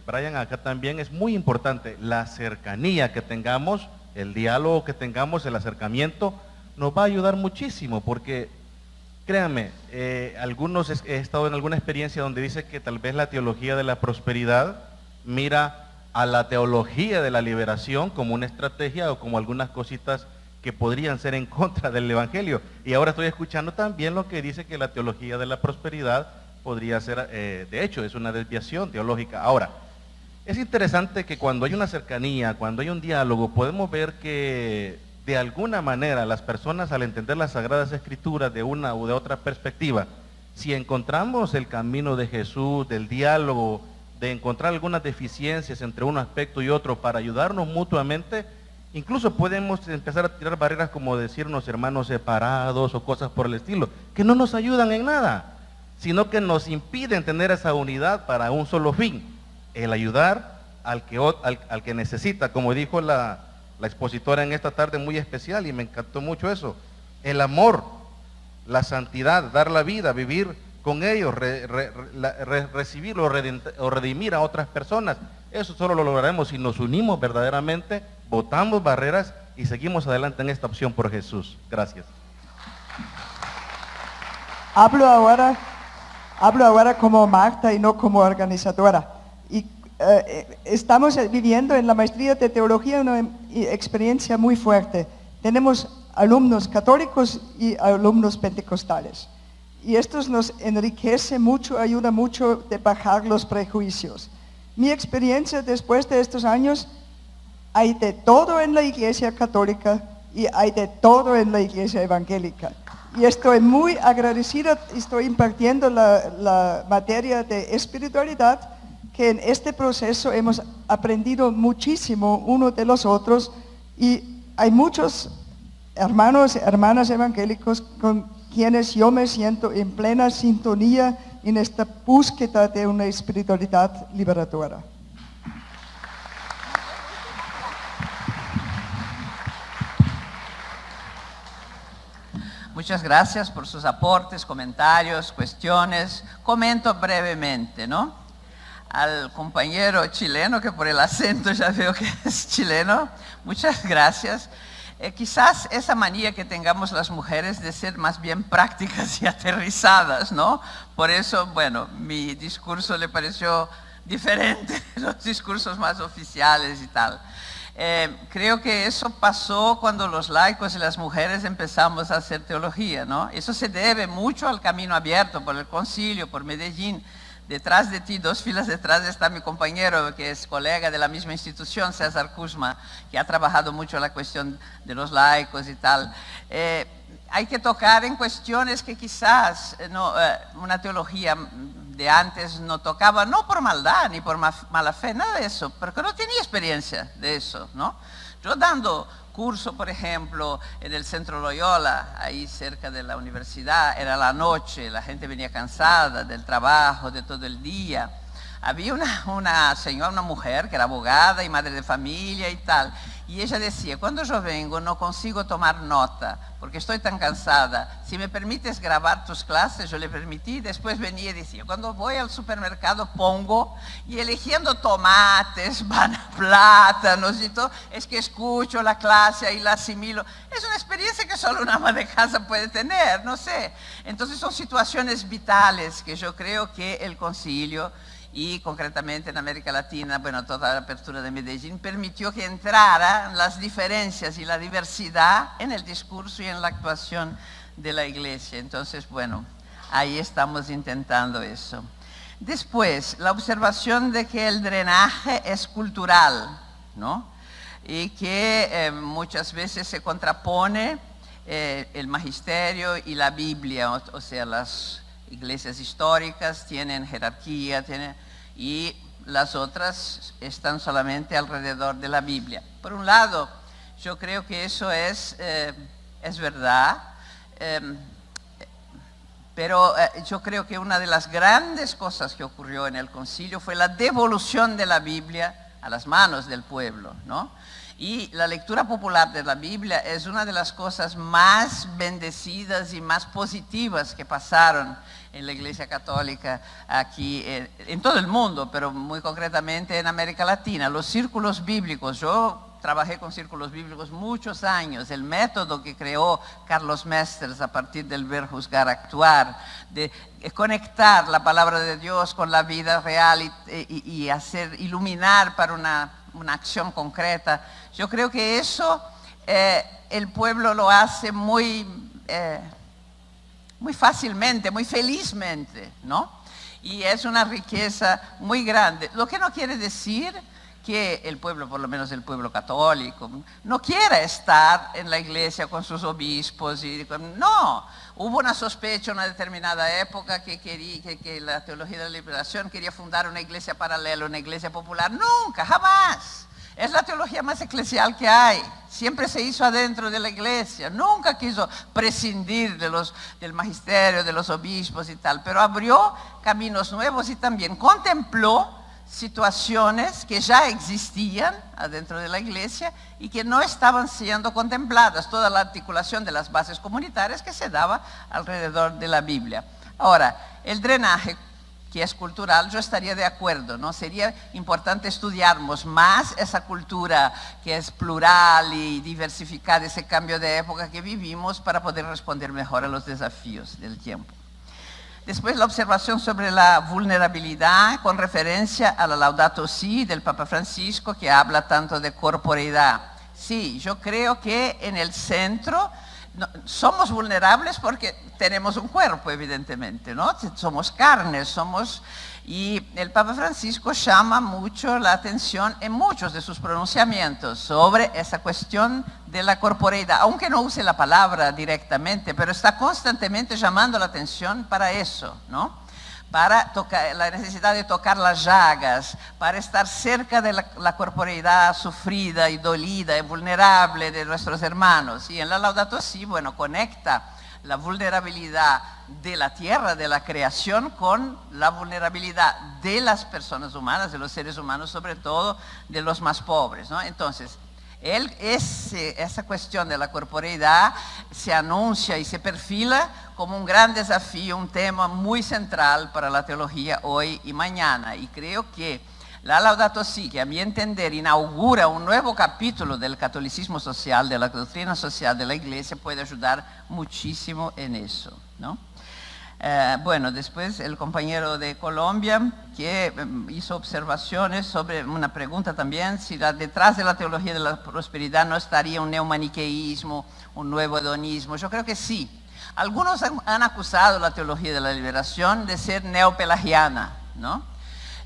Brian acá también es muy importante, la cercanía que tengamos, el diálogo que tengamos, el acercamiento, nos va a ayudar muchísimo, porque créanme, he estado en alguna experiencia donde dice que tal vez la teología de la prosperidad mira a la teología de la liberación como una estrategia o como algunas cositas que podrían ser en contra del Evangelio. Y ahora estoy escuchando también lo que dice que la teología de la prosperidad podría ser, de hecho, es una desviación teológica. Ahora, es interesante que cuando hay una cercanía, cuando hay un diálogo, podemos ver que de alguna manera las personas, al entender las Sagradas Escrituras de una u de otra perspectiva, si encontramos el camino de Jesús, del diálogo, de encontrar algunas deficiencias entre un aspecto y otro para ayudarnos mutuamente, incluso podemos empezar a tirar barreras como decirnos hermanos separados o cosas por el estilo, que no nos ayudan en nada, sino que nos impiden tener esa unidad para un solo fin, el ayudar al que necesita, como dijo la expositora en esta tarde muy especial, y me encantó mucho eso, el amor, la santidad, dar la vida, vivir con ellos, recibir o redimir a otras personas. Eso solo lo lograremos si nos unimos verdaderamente, botamos barreras y seguimos adelante en esta opción por Jesús. Gracias. Hablo ahora como Marta y no como organizadora. Y estamos viviendo en la maestría de teología una experiencia muy fuerte. Tenemos alumnos católicos y alumnos pentecostales. Y esto nos enriquece mucho, ayuda mucho de bajar los prejuicios. Mi experiencia después de estos años, hay de todo en la iglesia católica y hay de todo en la iglesia evangélica. Y estoy muy agradecida, estoy impartiendo la materia de espiritualidad, que en este proceso hemos aprendido muchísimo uno de los otros, y hay muchos hermanos y hermanas evangélicos con quienes yo me siento en plena sintonía en esta búsqueda de una espiritualidad liberadora. Muchas gracias por sus aportes, comentarios, cuestiones. Comento brevemente, ¿no? Al compañero chileno, que por el acento ya veo que es chileno, muchas gracias. Quizás esa manía que tengamos las mujeres de ser más bien prácticas y aterrizadas, ¿no? Por eso, bueno, mi discurso le pareció diferente de los discursos más oficiales y tal. Creo que eso pasó cuando los laicos y las mujeres empezamos a hacer teología, ¿no? Eso se debe mucho al camino abierto por el concilio, por Medellín. Detrás de ti, 2 filas detrás, está mi compañero, que es colega de la misma institución, César Kuzma, que ha trabajado mucho la cuestión de los laicos y tal. Hay que tocar en cuestiones que quizás una teología de antes no tocaba, no por maldad ni por mala fe, nada de eso, porque no tenía experiencia de eso, ¿no? Yo dando curso, por ejemplo, en el Centro Loyola, ahí cerca de la universidad, era la noche, la gente venía cansada del trabajo, de todo el día. Había una señora, una mujer que era abogada y madre de familia y tal, Y ella decía, cuando yo vengo no consigo tomar nota porque estoy tan cansada. Si me permites grabar tus clases, yo le permití. Después venía y decía, cuando voy al supermercado pongo, y eligiendo tomates, plátanos y todo, es que escucho la clase y la asimilo. Es una experiencia que solo una ama de casa puede tener, no sé. Entonces son situaciones vitales que yo creo que el concilio, y concretamente en América Latina, bueno, toda la apertura de Medellín permitió que entraran las diferencias y la diversidad en el discurso y en la actuación de la Iglesia. Entonces, bueno, ahí estamos intentando eso. Después, la observación de que el drenaje es cultural, ¿no? Y que muchas veces se contrapone el magisterio y la Biblia, o sea, las iglesias históricas tienen jerarquía, y las otras están solamente alrededor de la Biblia. Por un lado, yo creo que eso es verdad, pero yo creo que una de las grandes cosas que ocurrió en el concilio fue la devolución de la Biblia a las manos del pueblo, ¿no? Y la lectura popular de la Biblia es una de las cosas más bendecidas y más positivas que pasaron en la Iglesia Católica aquí en todo el mundo, pero muy concretamente en América Latina. Los círculos bíblicos, yo trabajé con círculos bíblicos muchos años. El método que creó Carlos Mesters a partir del ver, juzgar, actuar, de conectar la palabra de Dios con la vida real y hacer iluminar para una acción concreta. Yo creo que eso el pueblo lo hace muy fácilmente, muy felizmente, ¿no? Y es una riqueza muy grande. Lo que no quiere decir que el pueblo, por lo menos el pueblo católico, no quiera estar en la iglesia con sus obispos. No, hubo una sospecha en una determinada época que la teología de la liberación quería fundar una iglesia paralela, una iglesia popular. Nunca, jamás. Es la teología más eclesial que hay. Siempre se hizo adentro de la iglesia. Nunca quiso prescindir del magisterio, de los obispos y tal. Pero abrió caminos nuevos y también contempló situaciones que ya existían adentro de la iglesia y que no estaban siendo contempladas. Toda la articulación de las bases comunitarias que se daba alrededor de la Biblia. Ahora, el drenaje, que es cultural, yo estaría de acuerdo, ¿no? Sería importante estudiarmos más esa cultura que es plural y diversificada, ese cambio de época que vivimos para poder responder mejor a los desafíos del tiempo. Después la observación sobre la vulnerabilidad con referencia a la Laudato Si del Papa Francisco, que habla tanto de corporeidad. Sí, yo creo que en el centro somos vulnerables porque tenemos un cuerpo, evidentemente, ¿no? Somos carnes, y el Papa Francisco llama mucho la atención en muchos de sus pronunciamientos sobre esa cuestión de la corporeidad, aunque no use la palabra directamente, pero está constantemente llamando la atención para eso, ¿no? Para tocar, la necesidad de tocar las llagas, para estar cerca de la corporeidad sufrida y dolida y vulnerable de nuestros hermanos. Y en la Laudato Si, bueno, conecta la vulnerabilidad de la tierra, de la creación, con la vulnerabilidad de las personas humanas, de los seres humanos, sobre todo de los más pobres, ¿no? Entonces, esa cuestión de la corporeidad se anuncia y se perfila como un gran desafío, un tema muy central para la teología hoy y mañana. Y creo que la Laudato Si, que a mi entender inaugura un nuevo capítulo del catolicismo social, de la doctrina social de la Iglesia, puede ayudar muchísimo en eso, ¿no? Bueno, después el compañero de Colombia que hizo observaciones sobre una pregunta también, si detrás de la teología de la prosperidad no estaría un neomaniqueísmo, un nuevo hedonismo. Yo creo que sí. Algunos han acusado la teología de la liberación de ser neopelagiana, ¿no?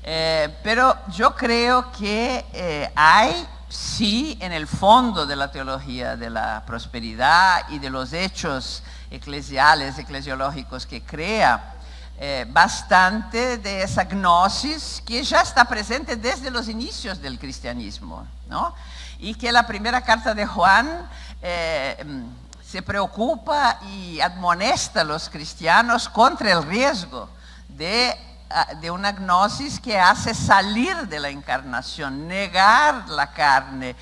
Pero yo creo que hay, sí, en el fondo de la teología de la prosperidad y de los hechos eclesiológicos que crea, bastante de esa gnosis que ya está presente desde los inicios del cristianismo, ¿no? Y que la primera carta de Juan se preocupa y admonesta a los cristianos contra el riesgo de de una gnosis que hace salir de la encarnación, negar la carne,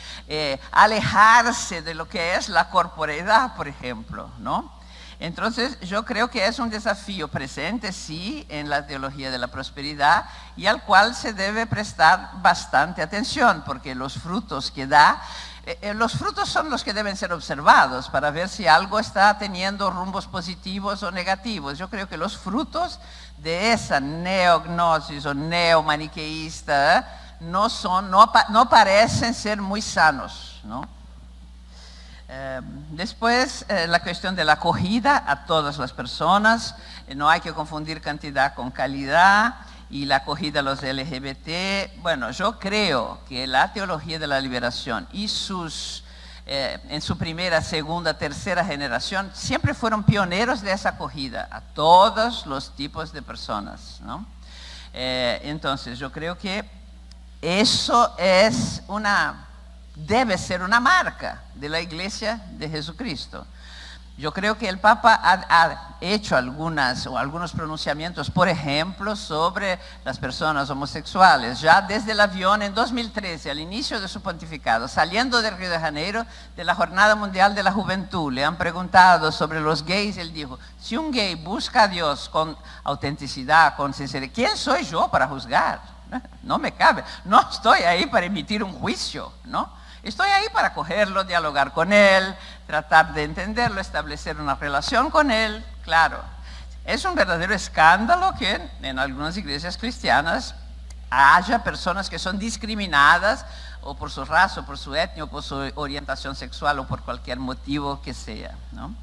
alejarse de lo que es la corporeidad, por ejemplo, ¿no? Entonces, yo creo que es un desafío presente, sí, en la teología de la prosperidad y al cual se debe prestar bastante atención, porque los frutos que da, los frutos son los que deben ser observados para ver si algo está teniendo rumbos positivos o negativos. Yo creo que los frutos de esa neognosis o neomaniqueísta no parecen ser muy sanos, ¿no? Después, la cuestión de la acogida a todas las personas. No hay que confundir cantidad con calidad, y la acogida a los LGBT. Bueno, yo creo que la teología de la liberación y en su primera, segunda, tercera generación siempre fueron pioneros de esa acogida a todos los tipos de personas, ¿no? Entonces, yo creo que eso debe ser una marca de la Iglesia de Jesucristo. Yo creo que el Papa ha hecho algunos pronunciamientos, por ejemplo, sobre las personas homosexuales. Ya desde el avión en 2013, al inicio de su pontificado, saliendo de Río de Janeiro, de la Jornada Mundial de la Juventud, le han preguntado sobre los gays. Él dijo: si un gay busca a Dios con autenticidad, con sinceridad, ¿quién soy yo para juzgar? No me cabe. No estoy ahí para emitir un juicio, ¿no? Estoy ahí para acogerlo, dialogar con él, tratar de entenderlo, establecer una relación con él. Claro, es un verdadero escándalo que en algunas iglesias cristianas haya personas que son discriminadas o por su raza, o por su etnia, o por su orientación sexual, o por cualquier motivo que sea, ¿no?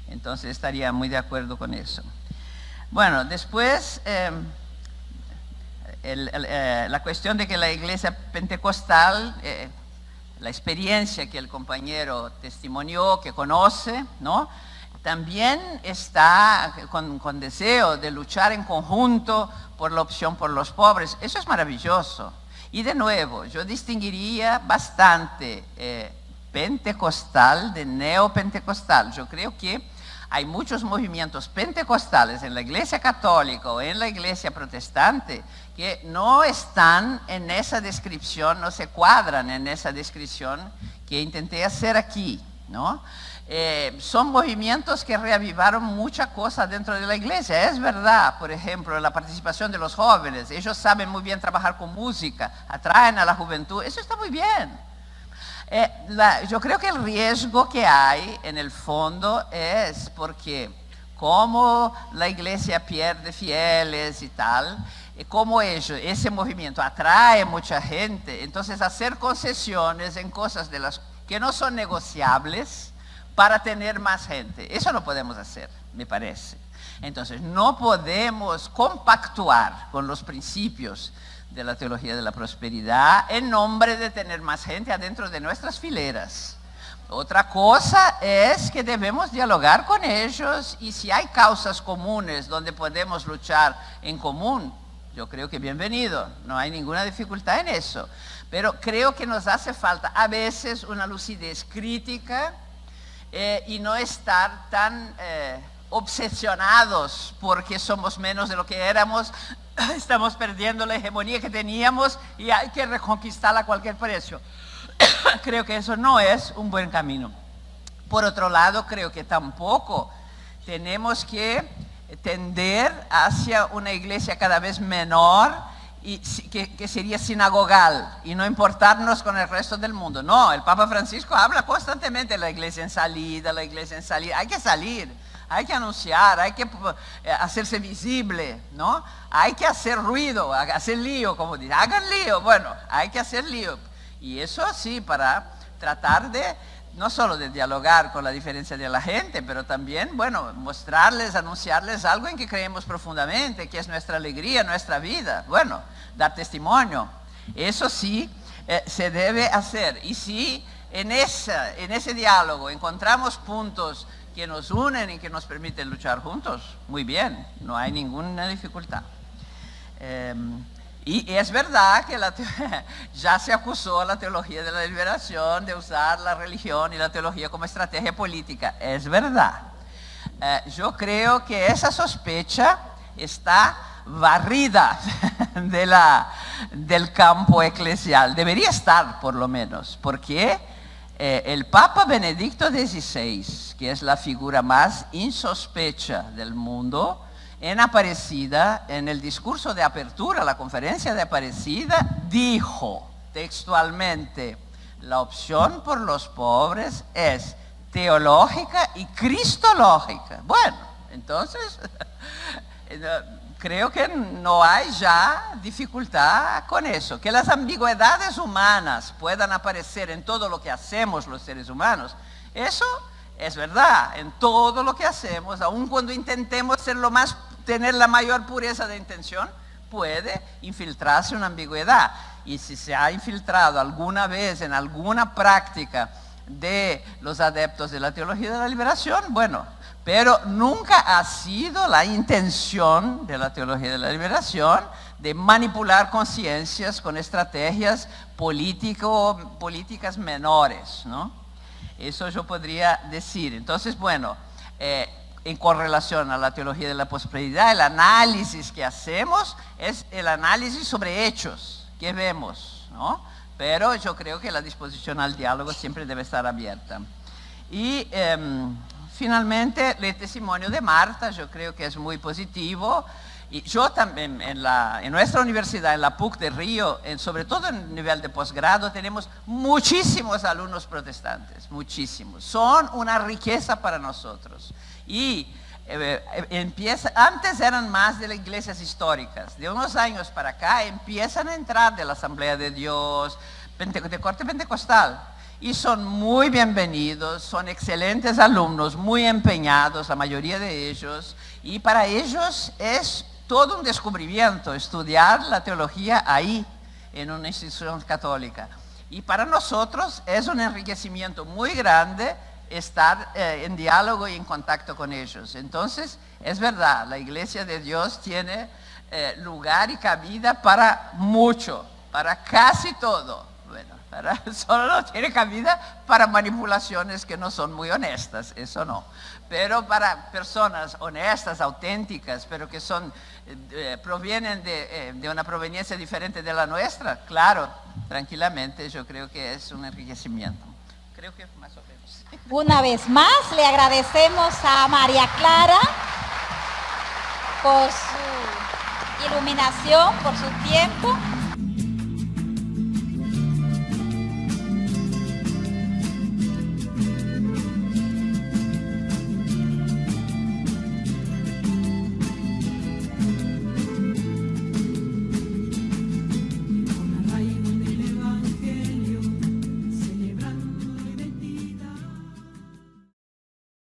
Entonces estaría muy de acuerdo con eso. Bueno, después la cuestión de que la iglesia pentecostal, la experiencia que el compañero testimonió, que conoce, ¿no? También está con deseo de luchar en conjunto por la opción por los pobres. Eso es maravilloso. Y de nuevo, yo distinguiría bastante pentecostal de neopentecostal. Yo creo que hay muchos movimientos pentecostales en la iglesia católica o en la iglesia protestante que no están en esa descripción, no se cuadran en esa descripción que intenté hacer aquí, ¿no? Son movimientos que reavivaron mucha cosa dentro de la iglesia. Es verdad, por ejemplo, la participación de los jóvenes. Ellos saben muy bien trabajar con música, atraen a la juventud. Eso está muy bien. Yo creo que el riesgo que hay en el fondo es porque como la iglesia pierde fieles y tal, como ese movimiento atrae mucha gente, entonces hacer concesiones en cosas de las que no son negociables para tener más gente, eso no podemos hacer, me parece. Entonces no podemos compactuar con los principios de la teología de la prosperidad en nombre de tener más gente adentro de nuestras fileras. Otra cosa es que debemos dialogar con ellos, y si hay causas comunes donde podemos luchar en común, yo creo que bienvenido, no hay ninguna dificultad en eso. Pero creo que nos hace falta a veces una lucidez crítica y no estar tan obsesionados porque somos menos de lo que éramos. Estamos perdiendo la hegemonía que teníamos y hay que reconquistarla a cualquier precio. Creo que eso no es un buen camino. Por otro lado, creo que tampoco tenemos que tender hacia una iglesia cada vez menor y que sería sinagogal y no importarnos con el resto del mundo. No, el Papa Francisco habla constantemente de la iglesia en salida, la iglesia en salida. Hay que salir, hay que anunciar, hay que hacerse visible, ¿no? Hay que hacer ruido, hacer lío, como dice. Hagan lío, bueno, hay que hacer lío. Y eso sí, para tratar de, no solo de dialogar con la diferencia de la gente, pero también, bueno, mostrarles, anunciarles algo en que creemos profundamente, que es nuestra alegría, nuestra vida. Bueno, dar testimonio. Eso sí se debe hacer. Y si en ese diálogo encontramos puntos que nos unen y que nos permiten luchar juntos, muy bien, no hay ninguna dificultad. Y es verdad que ya se acusó a la teología de la liberación de usar la religión y la teología como estrategia política. Es verdad. Yo creo que esa sospecha está barrida del campo eclesial. Debería estar, por lo menos, porque el Papa Benedicto XVI, que es la figura más insospecha del mundo, en Aparecida, en el discurso de apertura, la conferencia de Aparecida, dijo textualmente: la opción por los pobres es teológica y cristológica. Bueno, entonces creo que no hay ya dificultad con eso. Que las ambigüedades humanas puedan aparecer en todo lo que hacemos los seres humanos, eso es verdad, en todo lo que hacemos, aun cuando intentemos tener la mayor pureza de intención, puede infiltrarse una ambigüedad. Y si se ha infiltrado alguna vez en alguna práctica de los adeptos de la teología de la liberación, bueno, pero nunca ha sido la intención de la teología de la liberación de manipular conciencias con estrategias políticas menores, ¿no? Eso yo podría decir. Entonces, bueno, con relación a la teología de la prosperidad, el análisis que hacemos es el análisis sobre hechos que vemos, ¿no? Pero yo creo que la disposición al diálogo siempre debe estar abierta. Y finalmente, el testimonio de Marta, yo creo que es muy positivo. Y yo también, en nuestra universidad, en la PUC de Río, sobre todo en el nivel de posgrado, tenemos muchísimos alumnos protestantes, muchísimos. Son una riqueza para nosotros. Y antes eran más de las iglesias históricas. De unos años para acá empiezan a entrar de la Asamblea de Dios, de corte pentecostal. Y son muy bienvenidos, son excelentes alumnos, muy empeñados, la mayoría de ellos. Y para ellos es todo un descubrimiento estudiar la teología ahí, en una institución católica. Y para nosotros es un enriquecimiento muy grande estar en diálogo y en contacto con ellos. Entonces, es verdad, la Iglesia de Dios tiene lugar y cabida para mucho, para casi todo. Bueno, solo no tiene cabida para manipulaciones que no son muy honestas, eso no. Pero para personas honestas, auténticas, pero que provienen de una proveniencia diferente de la nuestra, claro, tranquilamente yo creo que es un enriquecimiento. Creo que más o menos. Una vez más le agradecemos a María Clara por su iluminación, por su tiempo.